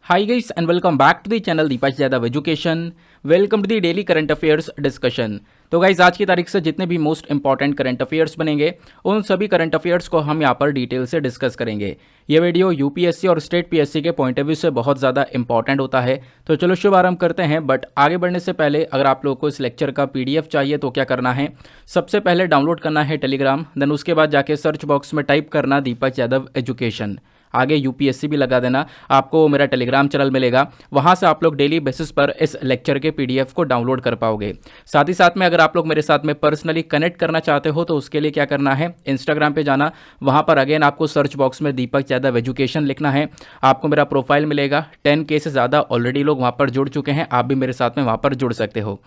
Hi guys and welcome back to the channel Deepak Yadav education. Welcome to the daily current affairs discussion. तो guys आज की तारीख से जितने भी मोस्ट इंपॉर्टेंट करंट अफेयर्स बनेंगे उन सभी करंट अफेयर्स को हम यहाँ पर डिटेल से डिस्कस करेंगे। ये वीडियो यूपीएससी और स्टेट पीएससी के पॉइंट ऑफ व्यू से बहुत ज़्यादा इंपॉर्टेंट होता है। तो चलो शुभारंभ करते हैं। बट आगे बढ़ने से पहले अगर आप लोगों को इस लेक्चर का पीडीएफ चाहिए तो क्या करना है, सबसे पहले डाउनलोड करना है टेलीग्राम, देन उसके बाद जाके सर्च बॉक्स में टाइप करना दीपक यादव एजुकेशन, आगे यूपीएससी भी लगा देना, आपको मेरा टेलीग्राम चैनल मिलेगा। वहां से आप लोग डेली बेसिस पर इस लेक्चर के पीडीएफ को डाउनलोड कर पाओगे। साथ ही साथ में अगर आप लोग मेरे साथ में पर्सनली कनेक्ट करना चाहते हो तो उसके लिए क्या करना है, इंस्टाग्राम पे जाना, वहां पर अगेन आपको सर्च बॉक्स में दीपक यादव एजुकेशन लिखना है, आपको मेरा प्रोफाइल मिलेगा। 10K से ज़्यादा ऑलरेडी लोग वहाँ पर जुड़ चुके हैं, आप भी मेरे साथ में वहाँ पर जुड़ सकते हो।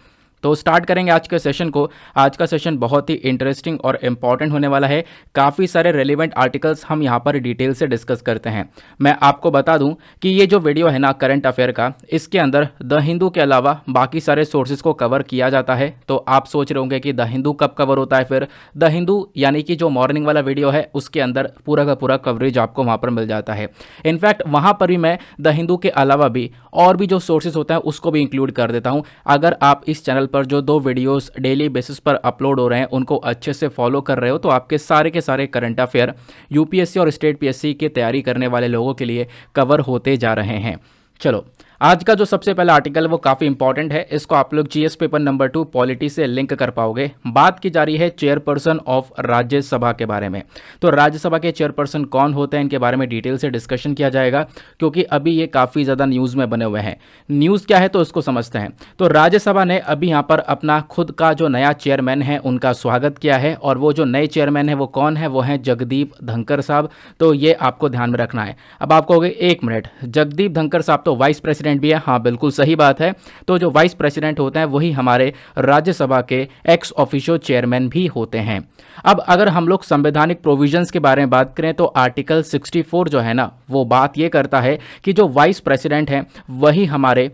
तो स्टार्ट करेंगे आज के सेशन को। आज का सेशन बहुत ही इंटरेस्टिंग और इम्पॉर्टेंट होने वाला है। काफ़ी सारे रेलिवेंट आर्टिकल्स हम यहाँ पर डिटेल से डिस्कस करते हैं। मैं आपको बता दूं कि ये जो वीडियो है ना करंट अफेयर का, इसके अंदर द हिंदू के अलावा बाकी सारे सोर्सेज को कवर किया जाता है। तो आप सोच रहे होंगे कि द हिंदू कब कवर होता है। फिर द हिंदू यानी कि जो मॉर्निंग वाला वीडियो है उसके अंदर पूरा का पूरा कवरेज आपको वहाँ पर मिल जाता है। इनफैक्ट वहाँ पर भी मैं द हिंदू के अलावा भी और भी जो सोर्सेज होता है उसको भी इंक्लूड कर देता हूँ। अगर आप इस चैनल पर जो 2 वीडियोस डेली बेसिस पर अपलोड हो रहे हैं उनको अच्छे से फॉलो कर रहे हो तो आपके सारे के सारे करंट अफेयर यूपीएससी और स्टेट पीएससी की तैयारी करने वाले लोगों के लिए कवर होते जा रहे हैं। चलो आज का जो सबसे पहला आर्टिकल वो काफ़ी इंपॉर्टेंट है। इसको आप लोग जीएस पेपर नंबर 2 पॉलिटी से लिंक कर पाओगे। बात की जा रही है चेयरपर्सन ऑफ राज्यसभा के बारे में। तो राज्यसभा के चेयरपर्सन कौन होते हैं इनके बारे में डिटेल से डिस्कशन किया जाएगा, क्योंकि अभी ये काफ़ी ज़्यादा न्यूज़ में बने हुए हैं। न्यूज़ क्या है तो उसको समझते हैं। तो राज्यसभा ने अभी यहाँ पर अपना खुद का जो नया चेयरमैन है उनका स्वागत किया है, और वो जो नए चेयरमैन है वो कौन है, वो हैं जगदीप धनखड़ साहब। तो ये आपको ध्यान में रखना है। अब आप कहोगे 1 मिनट, जगदीप धनखड़ साहब तो वाइस प्रेसिडेंट भी है। हाँ बिल्कुल सही बात है। तो जो वाइस प्रेसिडेंट होते हैं वही हमारे राज्यसभा के एक्स ऑफिशियो चेयरमैन भी होते हैं। अब अगर हम लोग संवैधानिक प्रोविजंस के बारे में बात करें तो आर्टिकल 64 जो है ना वो बात ये करता है कि जो वाइस प्रेसिडेंट हैं वही हमारे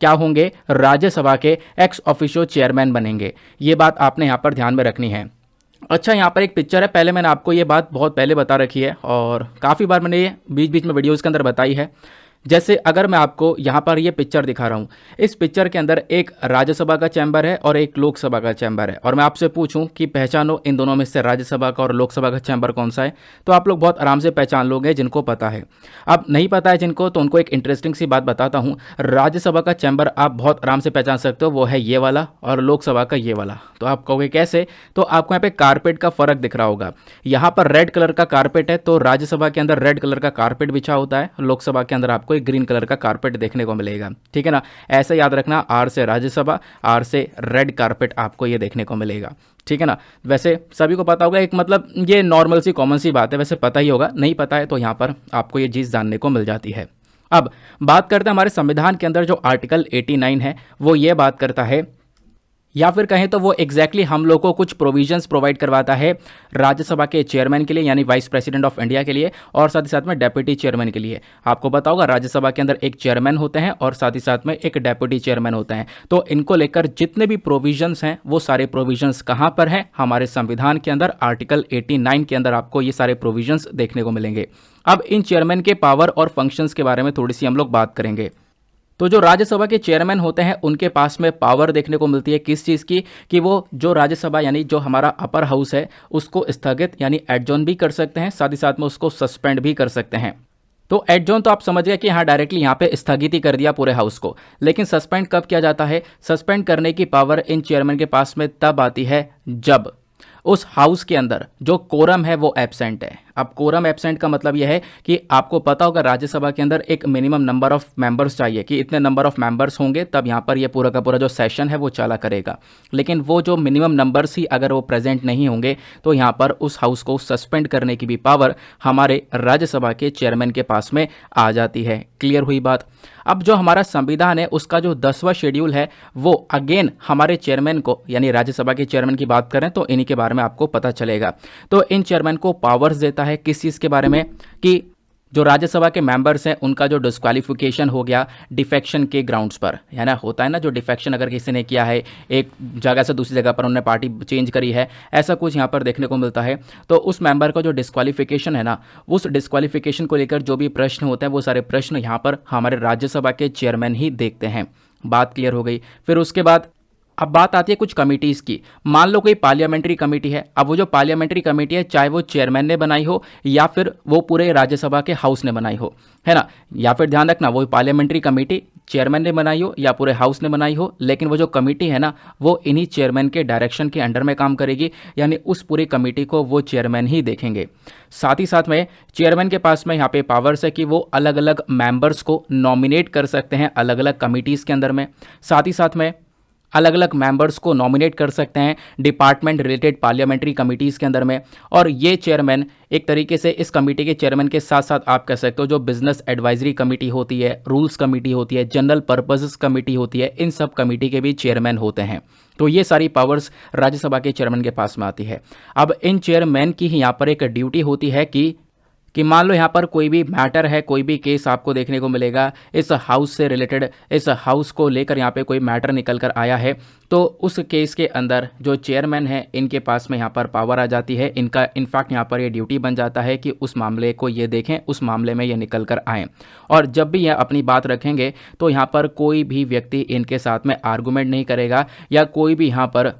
क्या होंगे, राज्यसभा के एक्स ऑफिशियो चेयरमैन बनेंगे। ये बात आपने यहाँ पर ध्यान में रखनी है। अच्छा, यहाँ पर एक पिक्चर है। पहले मैंने आपको ये बात बहुत पहले बता रखी है और काफ़ी बार मैंने ये बीच बीच में वीडियोज़ के अंदर बताई है। जैसे अगर मैं आपको यहाँ पर ये पिक्चर दिखा रहा हूँ, इस पिक्चर के अंदर एक राज्यसभा का चैम्बर है और एक लोकसभा का चैम्बर है, और मैं आपसे पूछूं कि पहचानो इन दोनों में से राज्यसभा का और लोकसभा का चैम्बर कौन सा है, तो आप लोग बहुत आराम से पहचान लोगे जिनको पता है। अब नहीं पता है जिनको, तो उनको एक इंटरेस्टिंग सी बात बताता हूँ। राज्यसभा का चैम्बर आप बहुत आराम से पहचान सकते हो, वो है ये वाला, और लोकसभा का ये वाला। तो आप कहोगे कैसे, तो आपको यहाँ पे कारपेट का फर्क दिख रहा होगा। यहाँ पर रेड कलर का कारपेट है, तो राज्यसभा के अंदर रेड कलर का कारपेट बिछा होता है, लोकसभा के अंदर आपको एक ग्रीन कलर का कारपेट देखने को मिलेगा। ठीक है ना, ऐसे याद रखना, आर से राज्यसभा, आर से रेड कारपेट आपको ये देखने को मिलेगा। ठीक है ना, वैसे सभी को पता होगा, एक मतलब ये नॉर्मल सी कॉमन सी बात है, वैसे पता ही होगा। नहीं पता है तो यहाँ पर आपको ये चीज़ जानने को मिल जाती है। अब बात करते हैं हमारे संविधान के अंदर जो आर्टिकल 89 है वो ये बात करता है, या फिर कहें तो वो एग्जैक्टली हम लोग को कुछ प्रोविजंस प्रोवाइड करवाता है राज्यसभा के चेयरमैन के लिए, यानी वाइस प्रेसिडेंट ऑफ इंडिया के लिए, और साथ ही साथ में डेप्यूटी चेयरमैन के लिए। आपको पता होगा राज्यसभा के अंदर एक चेयरमैन होते हैं और साथ ही साथ में एक डेप्यूटी चेयरमैन होते हैं। तो इनको लेकर जितने भी प्रोविजंस हैं वो सारे प्रोविजंस कहाँ पर हैं, हमारे संविधान के अंदर आर्टिकल 89 के अंदर आपको ये सारे प्रोविजंस देखने को मिलेंगे। अब इन चेयरमैन के पावर और फंक्शंस के बारे में थोड़ी सी हम लोग बात करेंगे। तो जो राज्यसभा के चेयरमैन होते हैं उनके पास में पावर देखने को मिलती है किस चीज़ की, कि वो जो राज्यसभा यानी जो हमारा अपर हाउस है उसको स्थगित यानी एडजॉर्न भी कर सकते हैं, साथ ही साथ में उसको सस्पेंड भी कर सकते हैं। तो एडजॉर्न तो आप समझ गए कि हाँ डायरेक्टली यहाँ पे स्थगित ही कर दिया पूरे हाउस को, लेकिन सस्पेंड कब किया जाता है, सस्पेंड करने की पावर इन चेयरमैन के पास में तब आती है जब उस हाउस के अंदर जो कोरम है वो एब्सेंट है। अब कोरम एब्सेंट का मतलब यह है कि आपको पता होगा राज्यसभा के अंदर एक मिनिमम नंबर ऑफ मेंबर्स चाहिए, कि इतने नंबर ऑफ मेंबर्स होंगे तब यहाँ पर ये पूरा का पूरा जो सेशन है वो चला करेगा। लेकिन वो जो मिनिमम नंबर्स ही अगर वो प्रेजेंट नहीं होंगे तो यहाँ पर उस हाउस को सस्पेंड करने की भी पावर हमारे राज्यसभा के चेयरमैन के पास में आ जाती है। क्लियर हुई बात। अब जो हमारा संविधान है उसका जो 10वां शेड्यूल है वो अगेन हमारे चेयरमैन को, यानी राज्यसभा के चेयरमैन की बात करें तो इन्हीं के बारे में आपको पता चलेगा। तो इन चेयरमैन को पावर्स देता है किस चीज़ के बारे में, कि जो राज्यसभा के मेंबर्स हैं उनका जो डिस्क्वालिफिकेशन हो गया डिफेक्शन के ग्राउंड्स पर, है ना, होता है ना जो डिफेक्शन अगर किसी ने किया है, एक जगह से दूसरी जगह पर उन्होंने पार्टी चेंज करी है, ऐसा कुछ यहाँ पर देखने को मिलता है। तो उस मेंबर का जो डिस्क्वालिफिकेशन है ना, उस डिस्क्वालिफिकेशन को लेकर जो भी प्रश्न होते हैं वो सारे प्रश्न यहाँ पर हमारे राज्यसभा के चेयरमैन ही देखते हैं। बात क्लियर हो गई। फिर उसके बाद अब बात आती है कुछ कमिटीज़ की। मान लो कोई पार्लियामेंट्री कमेटी है, अब वो जो पार्लियामेंट्री कमेटी है चाहे वो चेयरमैन ने बनाई हो या फिर वो पूरे राज्यसभा के हाउस ने बनाई हो, है ना, या फिर ध्यान रखना वो पार्लियामेंट्री कमेटी चेयरमैन ने बनाई हो या पूरे हाउस ने बनाई हो, लेकिन वो जो कमेटी है ना वो इन्हीं चेयरमैन के डायरेक्शन के अंडर में काम करेगी, यानी उस पूरी कमेटी को वो चेयरमैन ही देखेंगे। साथ ही साथ में चेयरमैन के पास में यहाँ पे पावर्स है कि वो अलग अलग मेंबर्स को नॉमिनेट कर सकते हैं अलग अलग कमिटीज़ के अंदर में। साथ ही साथ में अलग अलग मेंबर्स को नॉमिनेट कर सकते हैं डिपार्टमेंट रिलेटेड पार्लियामेंट्री कमिटीज़ के अंदर में। और ये चेयरमैन एक तरीके से इस कमेटी के चेयरमैन के साथ साथ आप कह सकते हो जो बिजनेस एडवाइजरी कमेटी होती है, रूल्स कमेटी होती है, जनरल पर्पसेस कमेटी होती है, इन सब कमेटी के भी चेयरमैन होते हैं। तो ये सारी पावर्स राज्यसभा के चेयरमैन के पास में आती है। अब इन चेयरमैन की ही यहाँ पर एक ड्यूटी होती है कि मान लो यहाँ पर कोई भी मैटर है, कोई भी केस आपको देखने को मिलेगा इस हाउस से रिलेटेड, इस हाउस को लेकर यहाँ पे कोई मैटर निकल कर आया है, तो उस केस के अंदर जो चेयरमैन है इनके पास में यहाँ पर पावर आ जाती है। इनका इनफैक्ट यहाँ पर ये ड्यूटी बन जाता है कि उस मामले को ये देखें, उस मामले में ये निकल कर आएँ, और जब भी ये अपनी बात रखेंगे तो यहाँ पर कोई भी व्यक्ति इनके साथ में आर्गूमेंट नहीं करेगा या कोई भी यहाँ पर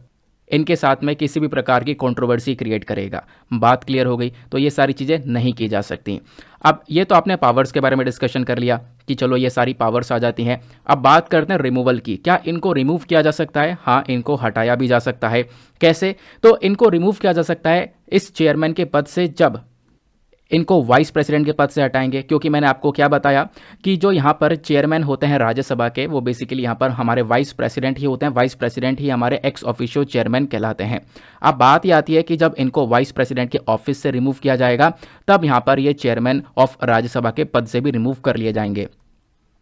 इनके साथ में किसी भी प्रकार की कंट्रोवर्सी क्रिएट करेगा। बात क्लियर हो गई। तो ये सारी चीज़ें नहीं की जा सकती। अब ये तो आपने पावर्स के बारे में डिस्कशन कर लिया कि चलो ये सारी पावर्स आ जाती हैं। अब बात करते हैं रिमूवल की। क्या इनको रिमूव किया जा सकता है? हाँ, इनको हटाया भी जा सकता है। कैसे? तो इनको रिमूव किया जा सकता है इस चेयरमैन के पद से जब इनको वाइस प्रेसिडेंट के पद से हटाएंगे, क्योंकि मैंने आपको क्या बताया कि जो यहाँ पर चेयरमैन होते हैं राज्यसभा के वो बेसिकली यहाँ पर हमारे वाइस प्रेसिडेंट ही होते हैं। वाइस प्रेसिडेंट ही हमारे एक्स ऑफिशियो चेयरमैन कहलाते हैं। अब बात ये आती है कि जब इनको वाइस प्रेसिडेंट के ऑफिस से रिमूव किया जाएगा तब यहाँ पर ये चेयरमैन ऑफ राज्यसभा के पद से भी रिमूव कर लिए जाएंगे।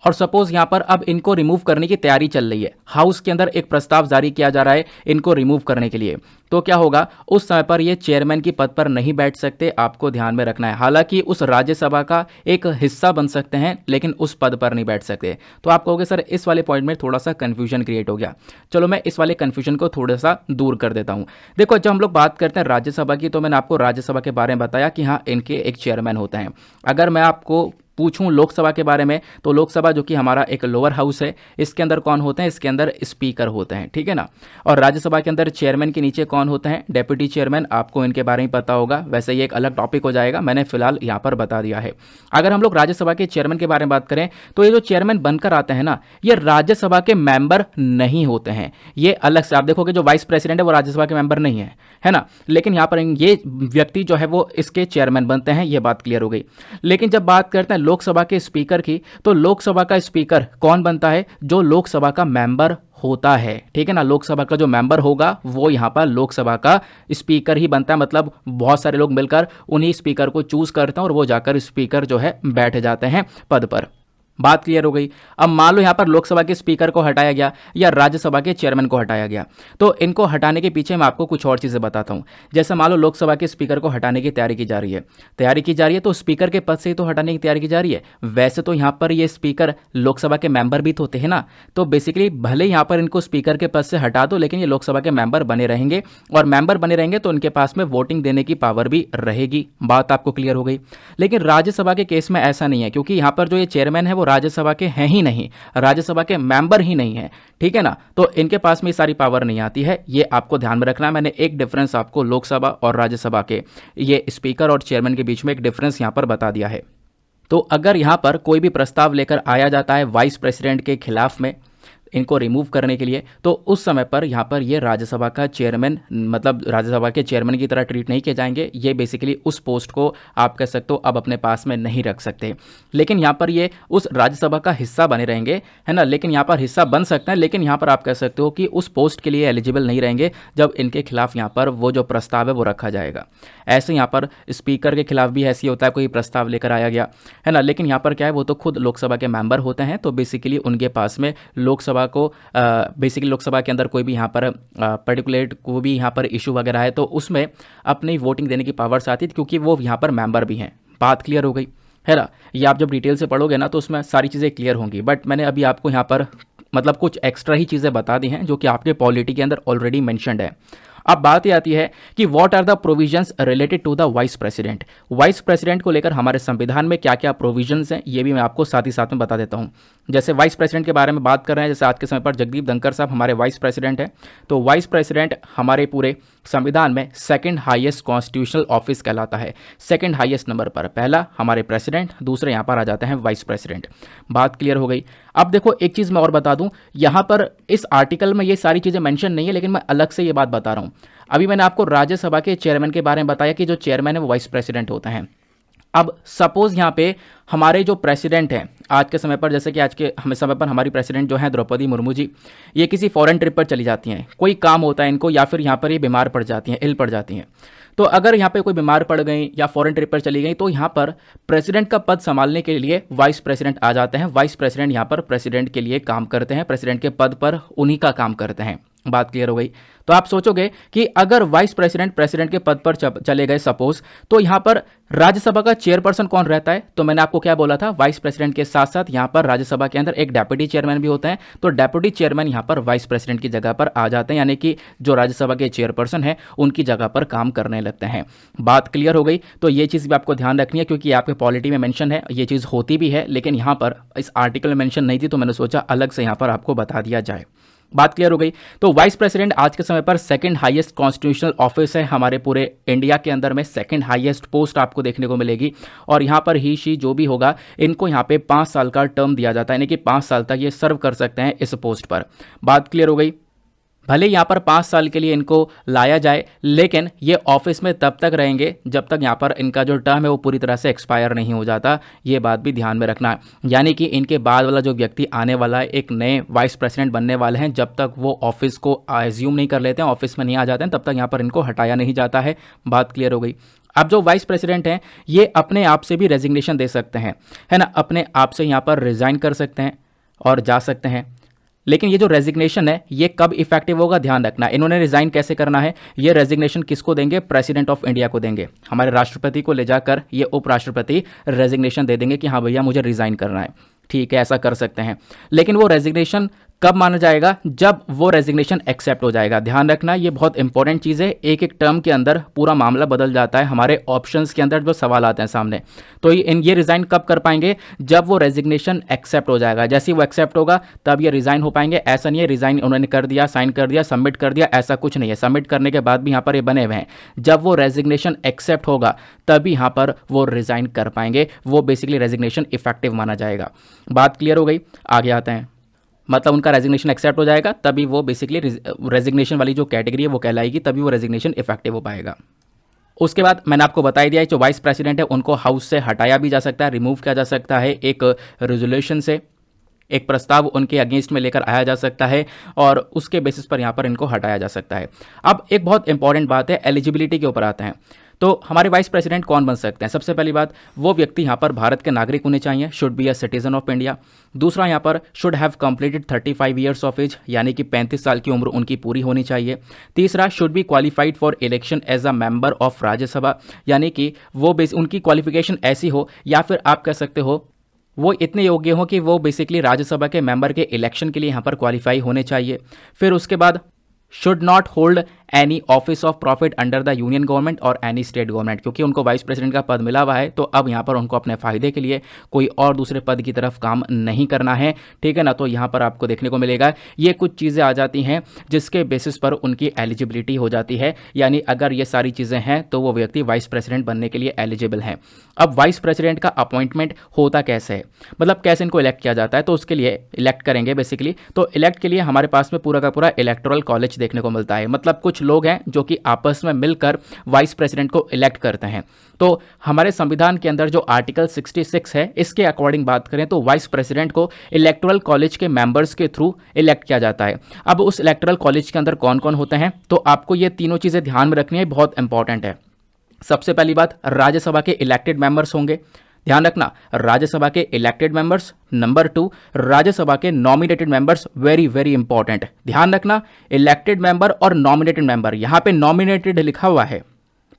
और सपोज यहाँ पर अब इनको रिमूव करने की तैयारी चल रही है, हाउस के अंदर एक प्रस्ताव जारी किया जा रहा है इनको रिमूव करने के लिए, तो क्या होगा, उस समय पर ये चेयरमैन की पद पर नहीं बैठ सकते। आपको ध्यान में रखना है। हालांकि उस राज्यसभा का एक हिस्सा बन सकते हैं लेकिन उस पद पर नहीं बैठ सकते। तो आप कहोगे सर इस वाले पॉइंट में थोड़ा सा कन्फ्यूजन क्रिएट हो गया। चलो मैं इस वाले कन्फ्यूजन को थोड़ा सा दूर कर देता हूँ। देखो, जब हम लोग बात करते हैं राज्यसभा की तो मैंने आपको राज्यसभा के बारे में बताया कि हाँ इनके एक चेयरमैन होते हैं। अगर मैं आपको पूछूं लोकसभा के बारे में तो लोकसभा जो कि हमारा एक लोअर हाउस है, इसके अंदर कौन होते हैं? इसके अंदर स्पीकर होते हैं, ठीक है ना। और राज्यसभा के अंदर चेयरमैन के नीचे कौन होते हैं? Deputy chairman. आपको इनके बारे में पता होगा, वैसे ये एक अलग टॉपिक हो जाएगा, मैंने फिलहाल यहाँ पर बता दिया है। अगर हम लोग राज्यसभा के चेयरमैन के बारे में बात करें तो ये जो चेयरमैन बनकर आते हैं ना, ये राज्यसभा के मेंबर नहीं होते हैं। ये अलग से आप देखोगे जो वाइस प्रेसिडेंट है वो राज्यसभा के मेंबर नहीं है ना, लेकिन यहाँ पर ये व्यक्ति जो है वो इसके चेयरमैन बनते हैं। ये बात क्लियर हो गई। लेकिन जब बात करते हैं लोकसभा के स्पीकर की, तो लोकसभा का स्पीकर कौन बनता है? जो लोकसभा का मेंबर होता है, ठीक है ना। लोकसभा का जो मेंबर होगा वो यहाँ पर लोकसभा का स्पीकर ही बनता है। मतलब बहुत सारे लोग मिलकर उन्हीं स्पीकर को चूज करते हैं और वो जाकर स्पीकर जो है बैठ जाते हैं पद पर। बात क्लियर हो गई। अब मान लो यहाँ पर लोकसभा के स्पीकर को हटाया गया या राज्यसभा के चेयरमैन को हटाया गया, तो इनको हटाने के पीछे मैं आपको कुछ और चीज़ें बताता हूँ। जैसे मान लो लोकसभा के स्पीकर को हटाने की तैयारी की जा रही है, तो स्पीकर के पद से ही तो हटाने की तैयारी की जा रही है। वैसे तो यहाँ पर ये स्पीकर लोकसभा के मेंबर भी तो होते हैं ना, तो बेसिकली भले यहाँ पर इनको स्पीकर के पद से हटा दो लेकिन ये लोकसभा के मेंबर बने रहेंगे, और मेंबर बने रहेंगे तो उनके पास में वोटिंग देने की पावर भी रहेगी। बात आपको क्लियर हो गई। लेकिन राज्यसभा के केस में ऐसा नहीं है, क्योंकि यहाँ पर जो ये चेयरमैन है वो राज्यसभा के हैं ही नहीं, राज्यसभा के मेंबर ही नहीं है, ठीक है ना। तो इनके पास में सारी पावर नहीं आती है, ये आपको ध्यान में रखना है। मैंने एक डिफरेंस आपको लोकसभा और राज्यसभा के ये स्पीकर और चेयरमैन के बीच में एक डिफरेंस यहां पर बता दिया है। तो अगर यहां पर कोई भी प्रस्ताव लेकर आया जाता है वाइस प्रेसिडेंट के खिलाफ में इनको रिमूव करने के लिए, तो उस समय पर यहाँ पर ये राज्यसभा का चेयरमैन, मतलब राज्यसभा के चेयरमैन की तरह ट्रीट नहीं किए जाएंगे। ये बेसिकली उस पोस्ट को आप कह सकते हो अब अपने पास में नहीं रख सकते, लेकिन यहाँ पर ये उस राज्यसभा का हिस्सा बने रहेंगे, है ना। लेकिन यहाँ पर हिस्सा बन सकते हैं, लेकिन यहाँ पर आप कह सकते हो कि उस पोस्ट के लिए एलिजिबल नहीं रहेंगे जब इनके खिलाफ यहाँ पर वो जो प्रस्ताव है वो रखा जाएगा। ऐसे यहाँ पर स्पीकर के खिलाफ भी ऐसी होता है, कोई प्रस्ताव लेकर आया गया, है ना। लेकिन यहाँ पर क्या है, वो तो खुद लोकसभा के मेंबर होते हैं, तो बेसिकली उनके पास में लोकसभा को बेसिकली लोकसभा के अंदर कोई भी यहाँ पर पर्टिकुलर कोई भी यहाँ पर इशू वगैरह है तो उसमें अपनी वोटिंग देने की पावर्स आती है, क्योंकि वो यहाँ पर मेंबर भी हैं। बात क्लियर हो गई। है ना। ये आप जब डिटेल से पढ़ोगे ना तो उसमें सारी चीज़ें क्लियर होंगी, बट मैंने अभी आपको यहाँ पर मतलब कुछ एक्स्ट्रा ही चीज़ें बता दी हैं जो कि आपके पॉलिटी के अंदर ऑलरेडी मेंशन्ड है। अब बात ये आती है कि what are the provisions related to the vice president. Vice president को लेकर हमारे संविधान में क्या क्या प्रोविजंस हैं ये भी मैं आपको साथ ही साथ में बता देता हूँ। जैसे वाइस प्रेसिडेंट के बारे में बात कर रहे हैं, जैसे आज के समय पर जगदीप धनखड़ साहब हमारे वाइस प्रेसिडेंट हैं, तो वाइस प्रेसिडेंट हमारे पूरे संविधान में सेकंड हाईएस्ट कॉन्स्टिट्यूशनल ऑफिस कहलाता है। सेकंड हाईएस्ट नंबर पर पहला हमारे प्रेसिडेंट, दूसरे यहाँ पर आ जाते हैं वाइस प्रेसिडेंट। बात क्लियर हो गई। अब देखो एक चीज़ मैं और बता दूं, यहाँ पर इस आर्टिकल में ये सारी चीज़ें मेंशन नहीं है, लेकिन मैं अलग से ये बात बता रहा हूँ। अभी मैंने आपको राज्यसभा के चेयरमैन के बारे में बताया कि जो चेयरमैन है वो वाइस प्रेसिडेंट होते हैं। अब सपोज यहाँ पे हमारे जो प्रेसिडेंट हैं आज के समय पर, जैसे कि आज के हमें समय पर हमारी प्रेसिडेंट जो है द्रौपदी मुर्मू जी, ये किसी फॉरेन ट्रिप पर चली जाती हैं, कोई काम होता है इनको, या फिर यहाँ पर ये बीमार पड़ जाती हैं, इल पड़ जाती हैं। तो अगर यहाँ पे कोई बीमार पड़ गई या फॉरेन ट्रिप पर चली गई तो यहाँ पर प्रेसिडेंट का पद संभालने के लिए वाइस प्रेसिडेंट आ जाते हैं। वाइस प्रेसिडेंट यहाँ पर प्रेसिडेंट के लिए काम करते हैं, प्रेसिडेंट के पद पर उन्हीं का काम करते हैं। बात क्लियर हो गई। तो आप सोचोगे कि अगर वाइस प्रेसिडेंट प्रेसिडेंट के पद पर चले गए सपोज, तो यहाँ पर राज्यसभा का चेयरपर्सन कौन रहता है? तो मैंने आपको क्या बोला था, वाइस प्रेसिडेंट के साथ साथ यहाँ पर राज्यसभा के अंदर एक डेप्यूटी चेयरमैन भी होता है। तो डेप्यूटी चेयरमैन यहाँ पर वाइस प्रेसिडेंट की जगह पर आ जाते हैं, यानी कि जो राज्यसभा के चेयरपर्सन है उनकी जगह पर काम करने लगते हैं। बात क्लियर हो गई। तो ये चीज़ भी आपको ध्यान रखनी है, क्योंकि आपके पॉलिटी में मेंशन है, ये चीज़ होती भी है, लेकिन यहाँ पर इस आर्टिकल में मेंशन नहीं थी, तो मैंने सोचा अलग से यहाँ पर आपको बता दिया जाए। बात क्लियर हो गई। तो वाइस प्रेसिडेंट आज के समय पर सेकंड हाईएस्ट कॉन्स्टिट्यूशनल ऑफिस है हमारे पूरे इंडिया के अंदर में, सेकंड हाईएस्ट पोस्ट आपको देखने को मिलेगी। और यहाँ पर ही शी जो भी होगा, इनको यहाँ पे 5 साल का टर्म दिया जाता है, यानी कि 5 साल तक ये सर्व कर सकते हैं इस पोस्ट पर। बात क्लियर हो गई। भले यहाँ पर 5 साल के लिए इनको लाया जाए, लेकिन ये ऑफिस में तब तक रहेंगे जब तक यहाँ पर इनका जो टर्म है वो पूरी तरह से एक्सपायर नहीं हो जाता। ये बात भी ध्यान में रखना है, यानी कि इनके बाद वाला जो व्यक्ति आने वाला है, एक नए वाइस प्रेसिडेंट बनने वाले हैं, जब तक वो ऑफिस को एज्यूम नहीं कर लेते हैं, ऑफिस में नहीं आ जाते हैं, तब तक यहाँ पर इनको हटाया नहीं जाता है। बात क्लियर हो गई। अब जो वाइस प्रेसिडेंट हैं ये अपने आप से भी रेजिग्नेशन दे सकते हैं, है ना, अपने आप से यहाँ पर रिजाइन कर सकते हैं और जा सकते हैं। लेकिन ये जो रेजिग्नेशन है ये कब इफेक्टिव होगा, ध्यान रखना। इन्होंने रिजाइन कैसे करना है, ये रेजिग्नेशन किसको देंगे, प्रेसिडेंट ऑफ इंडिया को देंगे। हमारे राष्ट्रपति को ले जाकर ये उपराष्ट्रपति रेजिग्नेशन दे देंगे कि हाँ भैया मुझे रिजाइन करना है, ठीक है, ऐसा कर सकते हैं। लेकिन वो रेजिग्नेशन कब माना जाएगा, जब वो रेजिग्नेशन एक्सेप्ट हो जाएगा। ध्यान रखना, ये बहुत इंपॉर्टेंट चीज़ है। एक एक टर्म के अंदर पूरा मामला बदल जाता है, हमारे ऑप्शंस के अंदर जो सवाल आते हैं सामने। तो ये रिजाइन कब कर पाएंगे, जब वो रेजिग्नेशन एक्सेप्ट हो जाएगा। जैसे ही वो एक्सेप्ट होगा तब ये रिजाइन हो पाएंगे। ऐसा नहीं है रिजाइन उन्होंने कर दिया, साइन कर दिया, सबमिट कर दिया, ऐसा कुछ नहीं है। सबमिट करने के बाद भी यहाँ पर ये बने हुए हैं। जब वो रेजिग्नेशन एक्सेप्ट होगा तभी यहाँ पर वो रिजाइन कर पाएंगे, वो बेसिकली रेजिग्नेशन इफेक्टिव माना जाएगा। बात क्लियर हो गई। आगे आते हैं, मतलब उनका रेजिग्नेशन एक्सेप्ट हो जाएगा तभी वो बेसिकली रेजिग्नेशन वाली जो कैटेगरी है वो कहलाएगी, तभी वो रेजिग्नेशन इफेक्टिव हो पाएगा। उसके बाद मैंने आपको बताई दिया है जो वाइस प्रेसिडेंट है उनको हाउस से हटाया भी जा सकता है, रिमूव किया जा सकता है, एक रेजोल्यूशन से एक प्रस्ताव उनके अगेंस्ट में लेकर आया जा सकता है और उसके बेसिस पर यहाँ पर इनको हटाया जा सकता है। अब एक बहुत इंपॉर्टेंट बात है, एलिजिबिलिटी के ऊपर आते हैं। तो हमारे वाइस प्रेसिडेंट कौन बन सकते हैं? सबसे पहली बात, वो व्यक्ति यहाँ पर भारत के नागरिक होने चाहिए, should be a citizen of India. दूसरा, यहाँ पर should have completed 35 years of age, यानी कि 35 साल की उम्र उनकी पूरी होनी चाहिए। तीसरा, should be qualified for election as a member of Rajya Sabha, यानी कि वो उनकी क्वालिफिकेशन ऐसी हो, या फिर आप कह सकते हो वो इतने योग्य हो कि वो बेसिकली राज्यसभा के मेंबर के इलेक्शन के लिए यहाँ पर क्वालिफाई होने चाहिए। फिर उसके बाद should not hold any office of profit under the union government और एनी स्टेट गवर्नमेंट, क्योंकि उनको वाइस प्रेसिडेंट का पद मिला हुआ है, तो अब यहाँ पर उनको अपने फायदे के लिए कोई और दूसरे पद की तरफ काम नहीं करना है, ठीक है ना। तो यहाँ पर आपको देखने को मिलेगा ये कुछ चीज़ें आ जाती हैं जिसके बेसिस पर उनकी एलिजिबिलिटी हो जाती है, यानी अगर ये सारी चीज़ें हैं तो वो व्यक्ति वाइस प्रेसिडेंट बनने के लिए एलिजिबल हैं। अब वाइस प्रेसिडेंट का अपॉइंटमेंट होता कैसे है, मतलब कैसे इनको इलेक्ट किया जाता है, तो उसके लिए इलेक्ट करेंगे बेसिकली। तो इलेक्ट के लिए हमारे पास में पूरा का पूरा इलेक्टोरल कॉलेज देखने को मिलता है, मतलब कुछ लोग हैं जो कि आपस में मिलकर वाइस प्रेसिडेंट को इलेक्ट करते हैं। तो हमारे संविधान के अंदर जो आर्टिकल 66 है इसके अकॉर्डिंग बात करें तो वाइस प्रेसिडेंट को इलेक्टोरल कॉलेज के मेंबर्स के थ्रू इलेक्ट किया जाता है। अब उस इलेक्टोरल कॉलेज के अंदर कौन कौन होते हैं, तो आपको ये तीनों चीज़ें ध्यान में रखनी है, बहुत इंपॉर्टेंट है। सबसे पहली बात, राज्यसभा के इलेक्टेड मेंबर्स होंगे, ध्यान रखना, राज्यसभा के इलेक्टेड मेंबर्स। नंबर 2, राज्यसभा के nominated members, very very important, ध्यान रखना, इलेक्टेड मेंबर और नॉमिनेटेड मेंबर, यहां पे नॉमिनेटेड लिखा हुआ है,